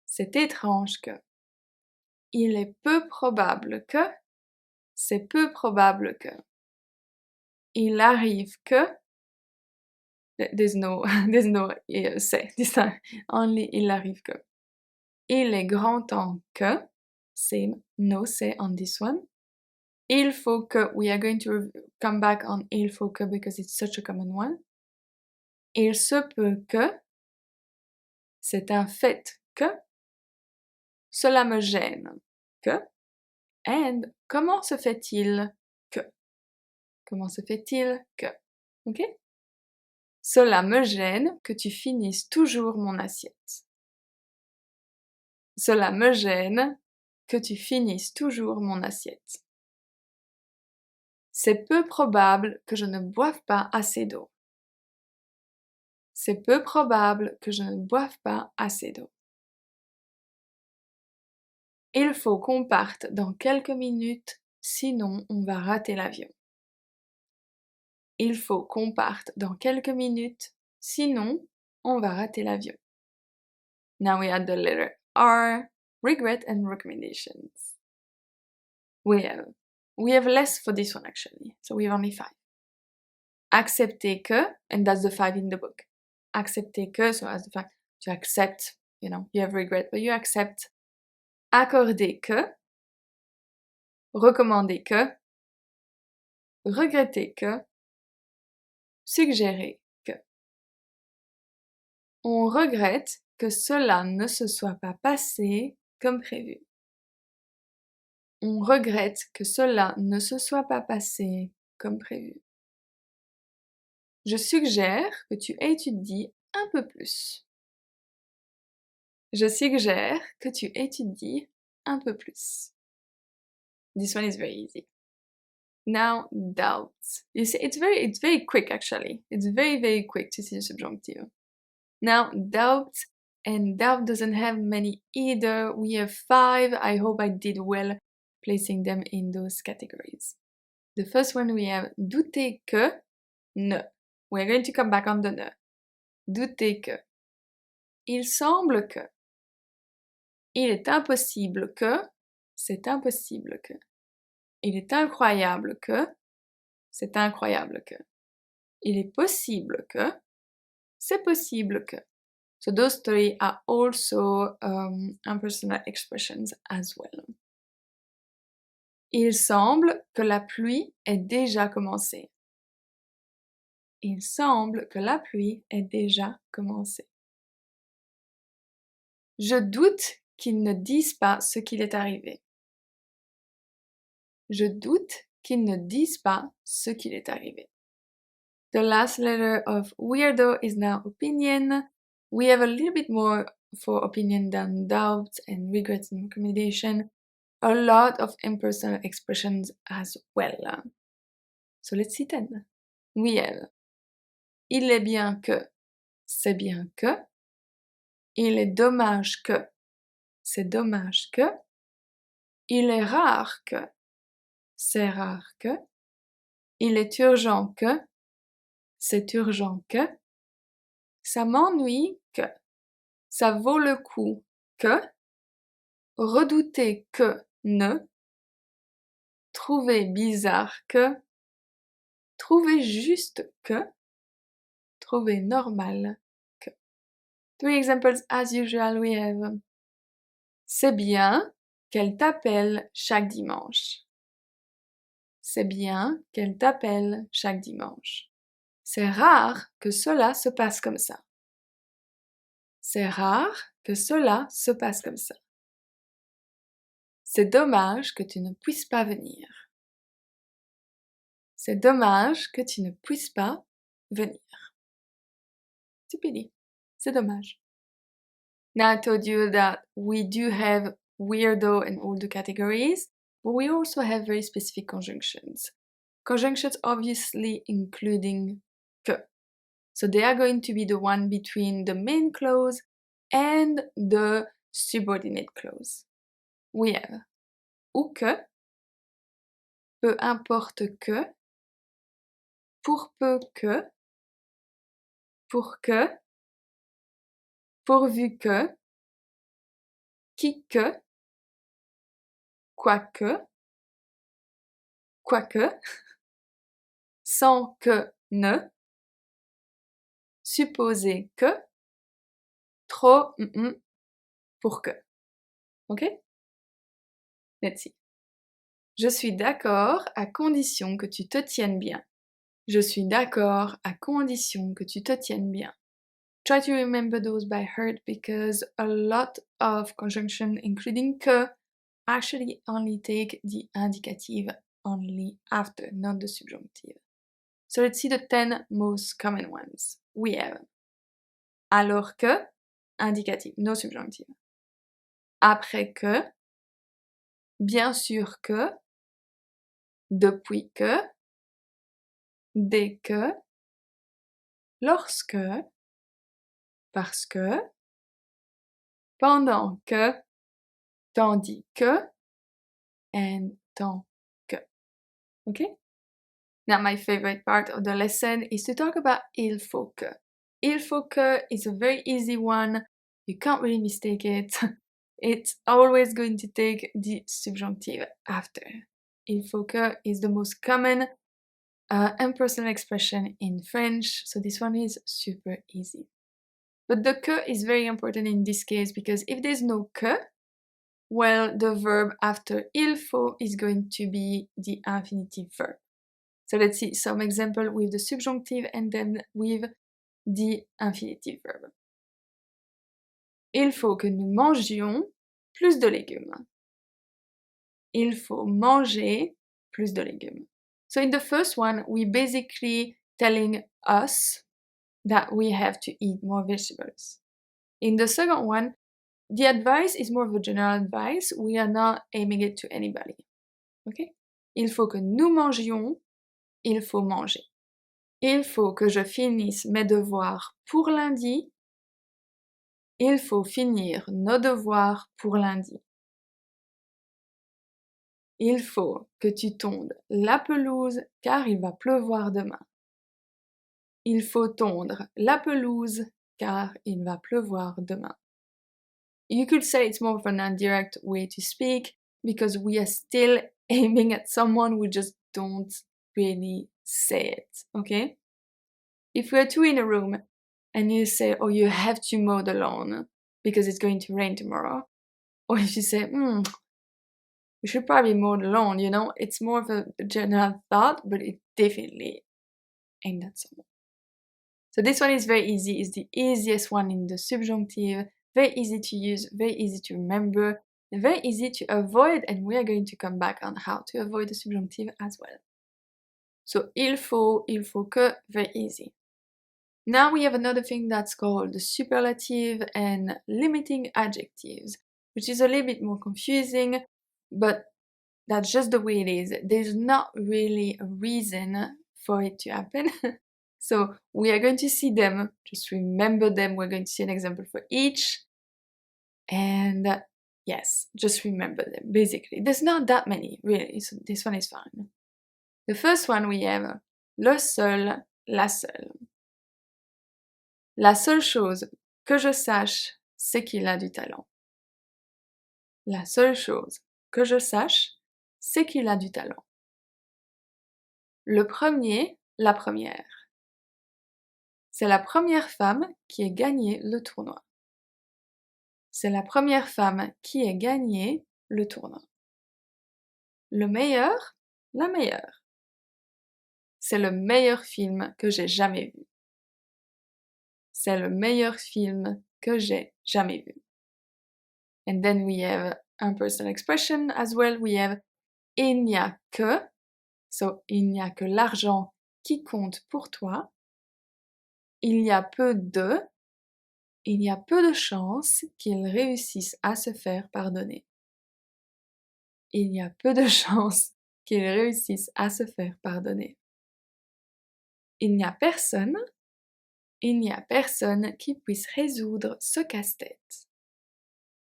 c'est étrange que. Il est peu probable que, c'est peu probable que. Il arrive que, there's no say this time, only il arrive que. Il est grand temps que, same, no say on this one. Il faut que, we are going to come back on il faut que because it's such a common one. Il se peut que, c'est un fait que. cela me gêne que, and comment se fait-il que, comment se fait-il que, ok? Cela me gêne que tu finisses toujours mon assiette. Cela me gêne que tu finisses toujours mon assiette. C'est peu probable que je ne boive pas assez d'eau. C'est peu probable que je ne boive pas assez d'eau. Il faut qu'on parte dans quelques minutes, sinon on va rater l'avion. Il faut qu'on parte dans quelques minutes, sinon on va rater l'avion. Now we add the letter R, regret and recommendations. We have less for this one actually, so we have only 5. Accepter que, and that's the 5 in the book. Accepter que, so as the fact to accept, you have regret, but you accept. Accorder que, recommander que, regretter que, suggérer que. On regrette que cela ne se soit pas passé comme prévu. On regrette que cela ne se soit pas passé comme prévu. Je suggère que tu étudies un peu plus. Je suggère que tu étudies un peu plus. This one is very easy. Now, doubt. You see, it's very quick actually. It's very quick to see the subjunctive. Now, doubt, and doubt doesn't have many either. We have 5. I hope I did well placing them in those categories. The first one we have douter que, ne. We're going to come back on the ne. Douter que. Il semble que. Il est impossible que. C'est impossible que. Il est incroyable que. C'est incroyable que. Il est possible que. C'est possible que. So those 3 are also impersonal expressions as well. Il semble que la pluie ait déjà commencé. Il semble que la pluie ait déjà commencé. Je doute qu'ils ne disent pas ce qu'il est arrivé. Je doute qu'ils ne disent pas ce qu'il est arrivé. The last letter of weirdo is now opinion. We have a little bit more for opinion than doubt and regrets and recommendation. A lot of impersonal expressions as well. So let's see then. We have il est bien que, c'est bien que. Il est dommage que, c'est dommage que. Il est rare que, c'est rare que. Il est urgent que, c'est urgent que. Ça m'ennuie que, ça vaut le coup que. Redouter que, ne. Trouver bizarre que. Trouver juste que. Trouver normal que. 3 examples as usual we have. C'est bien qu'elle t'appelle chaque dimanche. C'est bien qu'elle t'appelle chaque dimanche. C'est rare que cela se passe comme ça. C'est rare que cela se passe comme ça. C'est dommage que tu ne puisses pas venir. C'est dommage que tu ne puisses pas venir. C'est pity. C'est dommage. Now I told you that we do have weirdo in all the categories, but we also have very specific conjunctions. Conjunctions obviously including que. So they are going to be the one between the main clause and the subordinate clause. We have ou que, peu importe que, pour peu que, pour que, pourvu que, qui que, quoique, quoique, sans que ne, supposer que, trop pour que. Ok? Let's see. Je suis d'accord à condition que tu te tiennes bien. Je suis d'accord à condition que tu te tiennes bien. try to remember those by heart because a lot of conjunction, including que, actually only take the indicative only after, not the subjunctive. So let's see the 10 most common ones. We have alors que, indicatif, no subjunctive. Après que, bien sûr que, depuis que, dès que, lorsque, parce que, pendant que, tandis que, and tant que. Okay? Now my favorite part of the lesson is to talk about il faut que. Il faut que is a very easy one. You can't really mistake it. It's always going to take the subjunctive after. Il faut que is the most common impersonal expression in French, so this one is super easy. But the que is very important in this case because if there's no que, well, the verb after il faut is going to be the infinitive verb. So let's see some example with the subjunctive and then with the infinitive verb. Il faut que nous mangions plus de légumes. Il faut manger plus de légumes. So in the first one, we basically telling us that we have to eat more vegetables. In the second one, the advice is more of a general advice. We are not aiming it to anybody. Okay? Il faut que nous mangions. Il faut manger. Il faut que je finisse mes devoirs pour lundi. Il faut finir nos devoirs pour lundi. Il faut que tu tondes la pelouse car il va pleuvoir demain. Il faut tondre la pelouse car il va pleuvoir demain. You could say it's more of an indirect way to speak because we are still aiming at someone, we just don't really say it, okay? If we're two in a room and you say, oh, you have to mow the lawn because it's going to rain tomorrow, or if you say, we should probably mow the lawn, you know, it's more of a general thought, but it definitely aimed at someone. So this one is very easy, it's the easiest one in the subjunctive, very easy to use, very easy to remember, and very easy to avoid, and we are going to come back on how to avoid the subjunctive as well. So il faut que, very easy. Now we have another thing that's called the superlative and limiting adjectives, which is a little bit more confusing, but that's just the way it is. There's not really a reason for it to happen. So we are going to see them, just remember them. We're going to see an example for each. And yes, just remember them, basically. There's not that many, really, so this one is fine. The first one we have le seul, la seule. La seule chose que je sache, c'est qu'il a du talent. La seule chose que je sache, c'est qu'il a du talent. Le premier, la première. C'est la première femme qui ait gagné le tournoi. C'est la première femme qui ait gagné le tournoi. Le meilleur, la meilleure. C'est le meilleur film que j'ai jamais vu. C'est le meilleur film que j'ai jamais vu. And then we have impersonal expression as well. We have il n'y a que, so il n'y a que l'argent qui compte pour toi. Il y a peu de, il y a peu de chances qu'il réussisse à se faire pardonner. Il y a peu de chances qu'il réussisse à se faire pardonner. Il n'y a personne qui puisse résoudre ce casse-tête.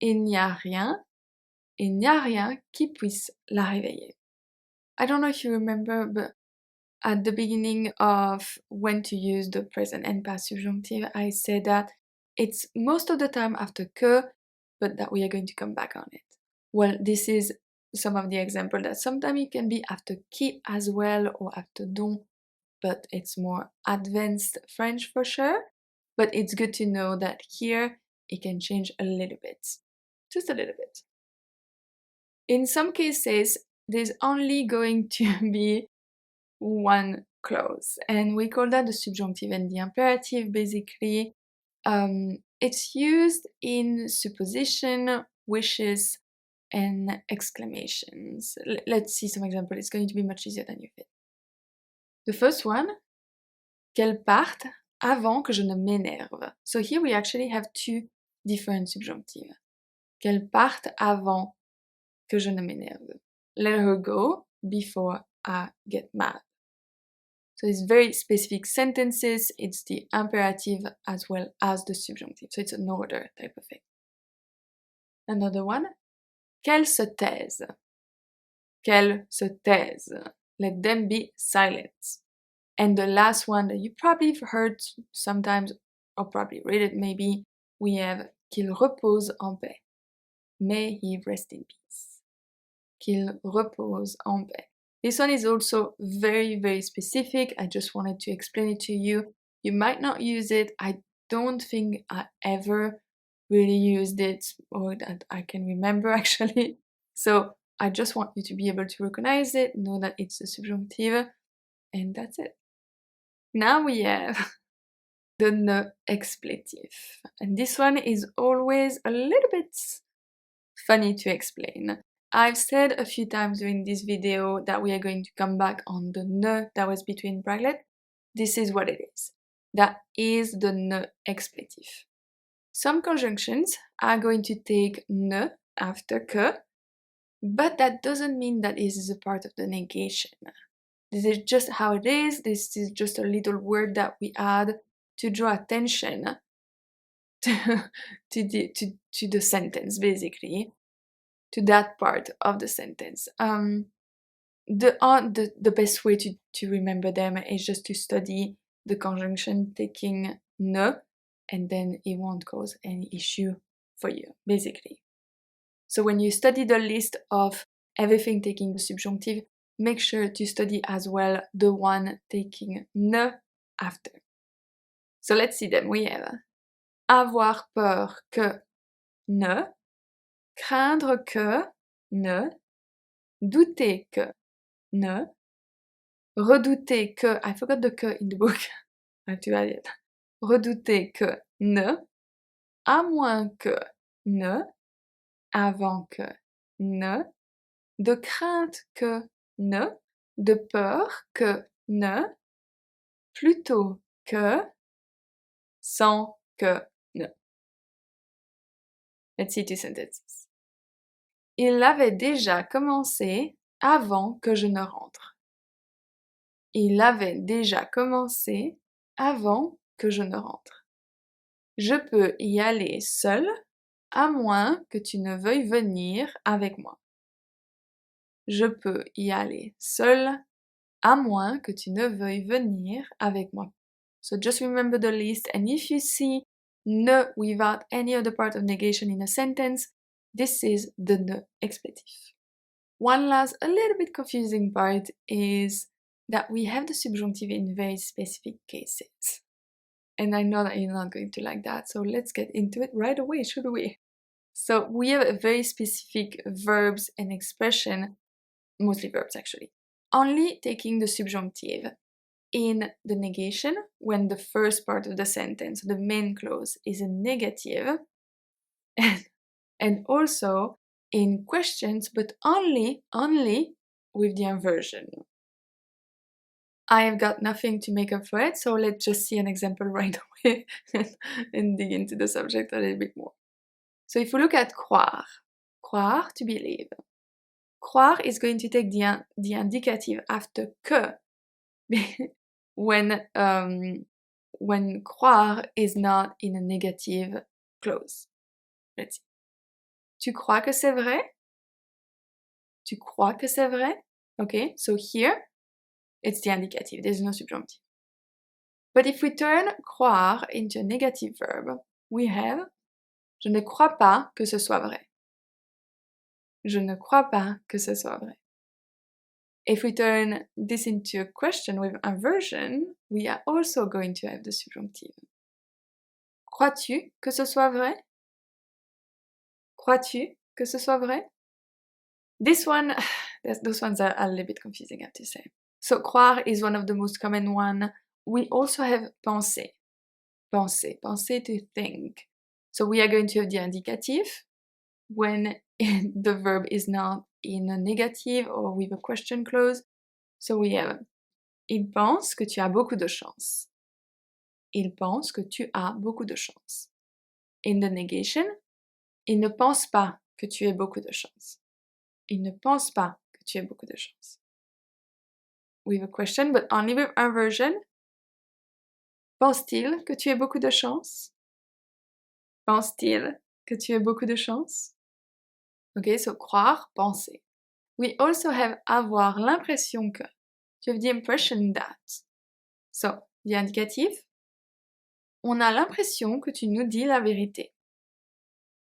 Il n'y a rien qui puisse la réveiller. I don't know if you remember, but at the beginning of when to use the present and past subjunctive, I said that it's most of the time after que, but that we are going to come back on it. Well, this is some of the example that sometimes it can be after qui as well or after dont, but it's more advanced French for sure. But it's good to know that here it can change a little bit, just a little bit. In some cases, there's only going to be one clause, and we call that the subjunctive and the imperative basically. It's used in supposition, wishes, and exclamations. Let's see some examples. It's going to be much easier than you think. The first one, qu'elle parte avant que je ne m'énerve. So here we actually have two different subjunctives. Qu'elle parte avant que je ne m'énerve. Let her go before I get mad. So it's very specific sentences. It's the imperative as well as the subjunctive. So it's an order type of thing. Another one, qu'elle se taise. Qu'elle se taise. Let them be silent. And the last one that you probably have heard sometimes, or probably read it maybe, we have qu'il repose en paix. May he rest in peace. Qu'il repose en paix. This one is also very, very specific. I just wanted to explain it to you. You might not use it. I don't think I ever really used it, or that I can remember actually. So I just want you to be able to recognize it, know that it's a subjunctive, and that's it. Now we have the ne explétif. And this one is always a little bit funny to explain. I've said a few times during this video that we are going to come back on the ne that was between brackets. This is what it is. That is the ne explétif. Some conjunctions are going to take ne after que, but that doesn't mean that this is a part of the negation. This is just how it is. This is just a little word that we add to draw attention to the sentence, basically, to that part of the sentence. The best way to remember them is just to study the conjunction taking ne, and then it won't cause any issue for you, basically. So when you study the list of everything taking the subjunctive, make sure to study as well the one taking ne after. So let's see them. We have avoir peur que ne, craindre que ne, douter que ne, redouter que, I forgot the que in the book, I have to add it, redouter que ne, à moins que ne, avant que ne, de crainte que ne, de peur que ne, plutôt que, sans que ne. Let's see two sentences. Il avait déjà commencé avant que je ne rentre. Il avait déjà commencé avant que je ne rentre. Je peux y aller seul, à moins que tu ne veuilles venir avec moi. Je peux y aller seul, à moins que tu ne veuilles venir avec moi. So just remember the list, and if you see ne without any other part of negation in a sentence, this is the ne explétif. One last, a little bit confusing part is that we have the subjunctive in very specific cases. And I know that you're not going to like that, so let's get into it right away, should we? So we have a very specific verbs and expression, mostly verbs actually, only taking the subjunctive in the negation when the first part of the sentence, the main clause, is a negative, and also in questions, but only with the inversion. I have got nothing to make up for it, so let's just see an example right away and dig into the subject a little bit more. So if we look at croire, croire, to believe. Croire is going to take the indicative after que when croire is not in a negative clause. Let's see. Tu crois que c'est vrai? Tu crois que c'est vrai? Okay, so here it's the indicative, there's no subjunctive. But if we turn croire into a negative verb, we have je ne crois pas que ce soit vrai. Je ne crois pas que ce soit vrai. If we turn this into a question with inversion, we are also going to have the subjunctive. Crois-tu que ce soit vrai? Crois-tu que ce soit vrai? This one, those ones are a little bit confusing, I have to say. So croire is one of the most common one. We also have penser. penser. Penser, to think. So we are going to have the indicative when the verb is not in a negative or with a question clause. So we have il pense que tu as beaucoup de chance. Il pense que tu as beaucoup de chance. In the negation, il ne pense pas que tu aies beaucoup de chance. Il ne pense pas que tu aies beaucoup de chance. With a question, but only with inversion. Pense-t-il que tu aies beaucoup de chance? Pense-t-il que tu aies beaucoup de chance? Okay, so croire, penser. We also have avoir, l'impression que. You have the impression that. So, the indicative. On a l'impression que tu nous dis la vérité.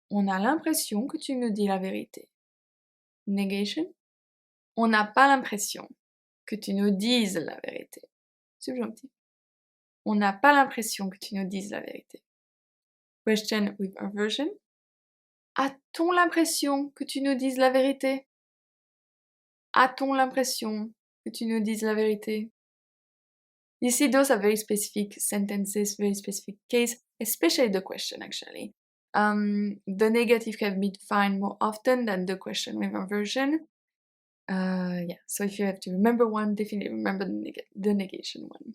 On a l'impression que tu nous dis la vérité. Negation. On n'a pas l'impression que tu nous dises la vérité. Subjonctif. On n'a pas l'impression que tu nous dises la vérité. Question with inversion. A-t-on l'impression que tu nous dises la vérité? A-t-on l'impression que tu nous dises la vérité? You see, those are very specific sentences, very specific case, especially the question, actually. The negative can be defined more often than the question with inversion. Yeah, so if you have to remember one, definitely remember the negation one.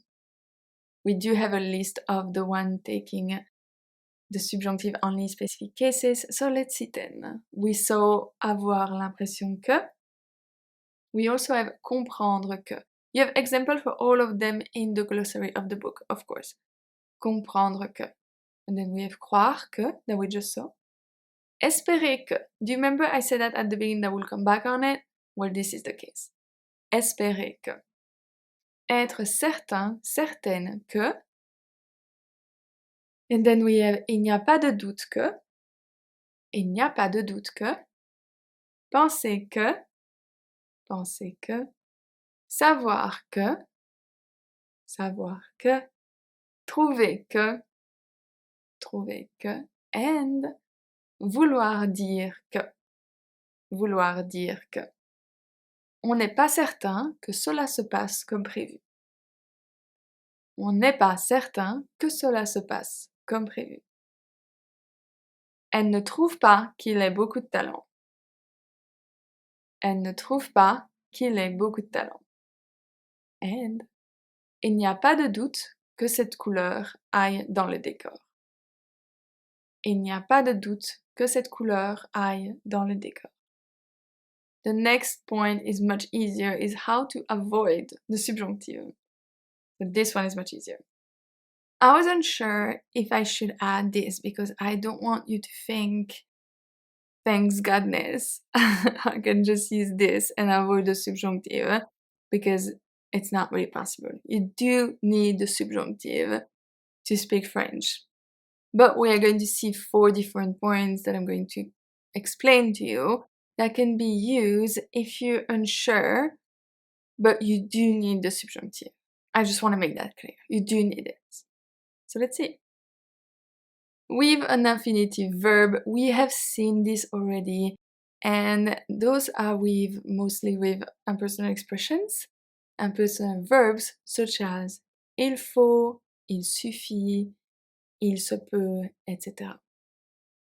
We do have a list of the one taking the subjunctive only specific cases, so let's see then. We saw avoir l'impression que. We also have comprendre que. You have example for all of them in the glossary of the book, of course. Comprendre que. And then we have croire que, that we just saw. Espérer que. Do you remember I said that at the beginning that we'll come back on it? Well, this is the case. Espérer que. Être certain, certaine que. And then we have il n'y a pas de doute que. Il n'y a pas de doute que. Penser que. Penser que. Savoir que. Savoir que. Trouver que. Trouver que. And vouloir dire que. Vouloir dire que. On n'est pas certain que cela se passe comme prévu. On n'est pas certain que cela se passe comme prévu. Elle ne trouve pas qu'il ait beaucoup de talent. Elle ne trouve pas qu'il ait beaucoup de talent. And il n'y a pas de doute que cette couleur aille dans le décor. Il n'y a pas de doute que cette couleur aille dans le décor. The next point is much easier, is how to avoid the subjunctive. But this one is much easier. I wasn't sure if I should add this because I don't want you to think, thanks goodness, I can just use this and avoid the subjunctive because it's not really possible. You do need the subjunctive to speak French. But we are going to see 4 different points that I'm going to explain to you that can be used if you're unsure, but you do need the subjunctive. I just want to make that clear. You do need it. So let's see. With an infinitive verb, we have seen this already, and those are mostly with impersonal expressions, impersonal verbs such as il faut, il suffit, il se peut, etc.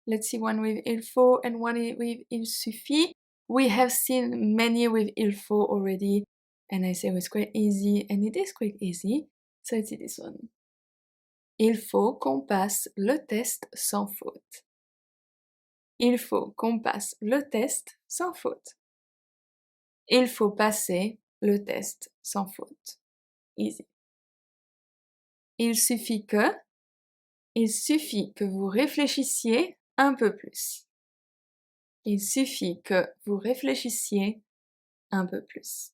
Let's see one with il faut and one with il suffit. We have seen many with il faut already, and I say it was quite easy, and it is quite easy. So let's see this one. Il faut qu'on passe le test sans faute. Il faut qu'on passe le test sans faute. Il faut passer le test sans faute. Easy. Il suffit que vous réfléchissiez un peu plus. Il suffit que vous réfléchissiez un peu plus.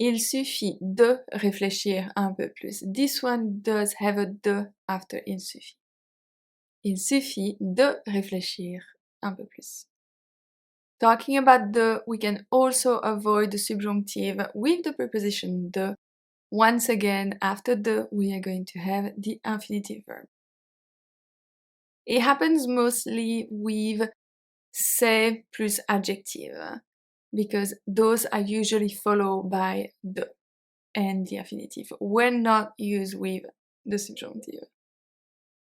Il suffit de réfléchir un peu plus. This one does have a de after il suffit. Il suffit de réfléchir un peu plus. Talking about de, we can also avoid the subjunctive with the preposition de. Once again, after de, we are going to have the infinitive verb. It happens mostly with c'est plus adjective, because those are usually followed by de and the infinitive when not used with the subjunctive.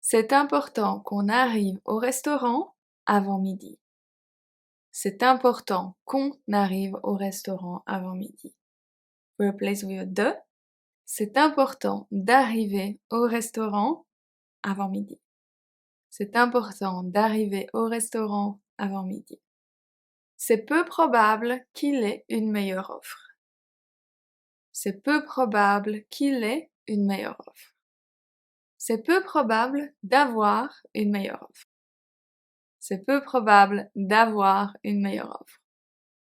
C'est important qu'on arrive au restaurant avant midi. C'est important qu'on arrive au restaurant avant midi. Replace with de. C'est important d'arriver au restaurant avant midi. C'est important d'arriver au restaurant avant midi. C'est peu probable qu'il ait une meilleure offre. C'est peu probable qu'il ait une meilleure offre. C'est peu probable d'avoir une meilleure offre. C'est peu probable d'avoir une meilleure offre.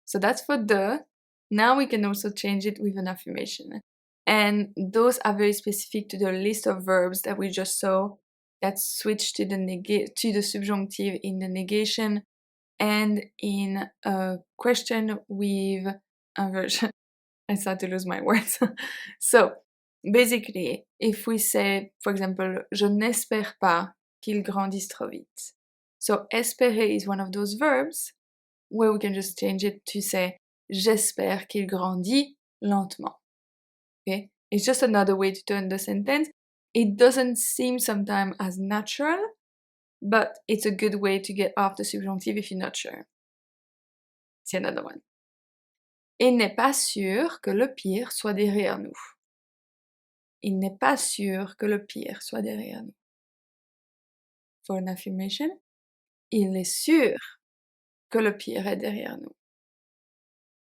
So that's for the. Now we can also change it with an affirmation. And those are very specific to the list of verbs that we just saw that switch to the subjunctive in the negation and in a question with inversion. I start to lose my words. So, basically, if we say, for example, je n'espère pas qu'il grandisse trop vite. So, espérer is one of those verbs where we can just change it to say, j'espère qu'il grandit lentement. Okay? It's just another way to turn the sentence. It doesn't seem sometimes as natural, but it's a good way to get off the subjunctive if you're not sure. C'est another one. Il n'est pas sûr que le pire soit derrière nous. Il n'est pas sûr que le pire soit derrière nous. For an affirmation, il est sûr que le pire est derrière nous.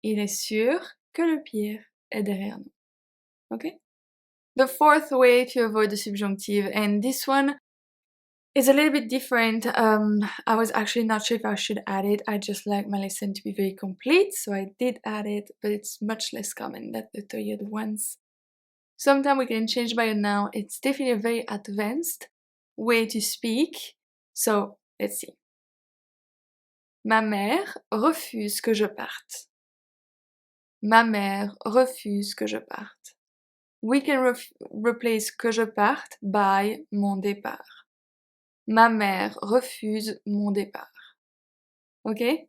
Il est sûr que le pire est derrière nous. Okay? The fourth way to avoid the subjunctive, and this one is a little bit different. I was actually not sure if I should add it. I just like my lesson to be very complete, so I did add it, but it's much less common than the three other ones. Sometimes we can change by a noun. It's definitely a very advanced way to speak. So, let's see. Ma mère refuse que je parte. Ma mère refuse que je parte. We can replace que je parte by mon départ. Ma mère refuse mon départ. Okay?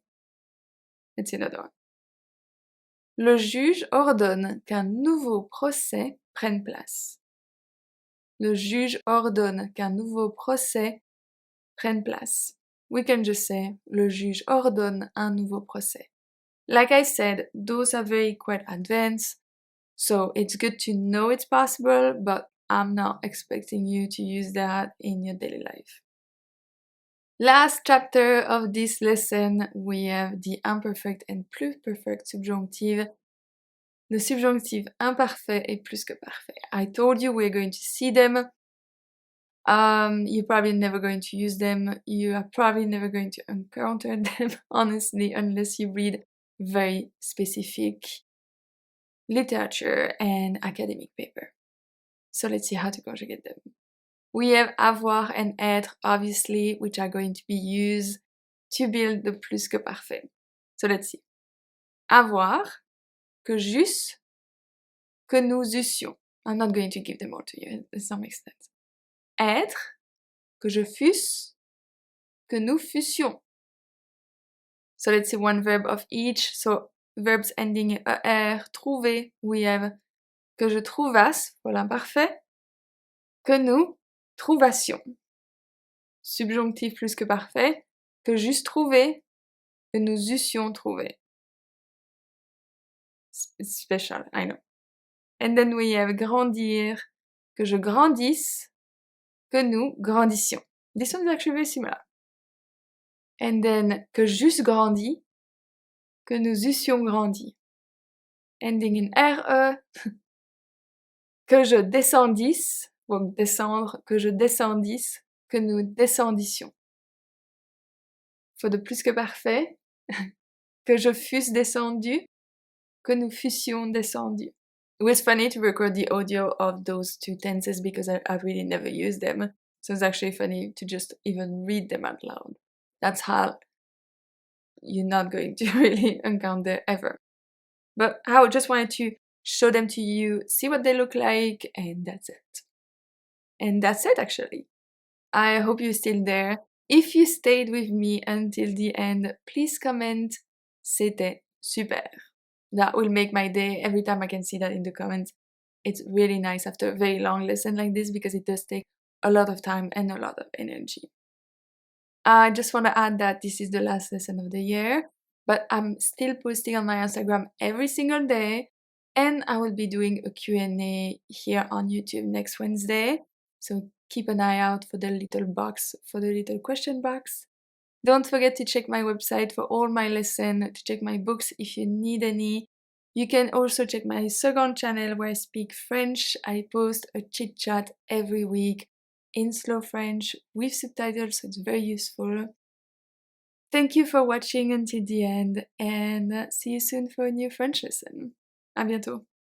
Let's see another one. Le juge ordonne qu'un nouveau procès prenne place. Le juge ordonne qu'un nouveau procès prenne place. We can just say, le juge ordonne un nouveau procès. Like I said, those are very quite advanced, so it's good to know it's possible, but I'm not expecting you to use that in your daily life. Last chapter of this lesson, we have the imperfect and pluperfect subjunctive. Le subjonctif imparfait et plus que parfait. I told you we're going to see them. You're probably never going to use them. You are probably never going to encounter them, honestly, unless you read very specific literature and academic paper. So let's see how to conjugate them. We have avoir and être, obviously, which are going to be used to build the plus que parfait. So let's see. Avoir, que j'eusse, que nous eussions. I'm not going to give them all to you, it does not make sense. Être, que je fusse, que nous fussions. So let's see one verb of each. So verbs ending in er, trouver, we have que je trouvasse pour l'imparfait, que nous trouvassions. Subjonctif plus que parfait, que j'eusse trouvé, que nous eussions trouvé. It's special, I know. And then we have grandir, que je grandisse, que nous grandissions. This one is actually very similar. And then que j'eusse grandi, que nous eussions grandi. Ending in re, que je descendisse, donc descendre, que je descendisse, que nous descendissions. For the plus que parfait, que je fusse descendu, que nous fussions descendus. It was funny to record the audio of those two tenses because I really never used them. So it's actually funny to just even read them out loud. That's how you're not going to really encounter ever. But I just wanted to show them to you, see what they look like, and that's it. And that's it, actually. I hope you're still there. If you stayed with me until the end, please comment. C'était super. That will make my day every time I can see that in the comments. It's really nice after a very long lesson like this because it does take a lot of time and a lot of energy. I just want to add that this is the last lesson of the year, but I'm still posting on my Instagram every single day, and I will be doing a Q&A here on YouTube next Wednesday, so keep an eye out for the little box, for the little question box. Don't forget to check my website for all my lessons, to check my books if you need any. You can also check my second channel where I speak French. I post a chit chat every week in slow French with subtitles, so it's very useful. Thank you for watching until the end, and see you soon for a new French lesson. À bientôt!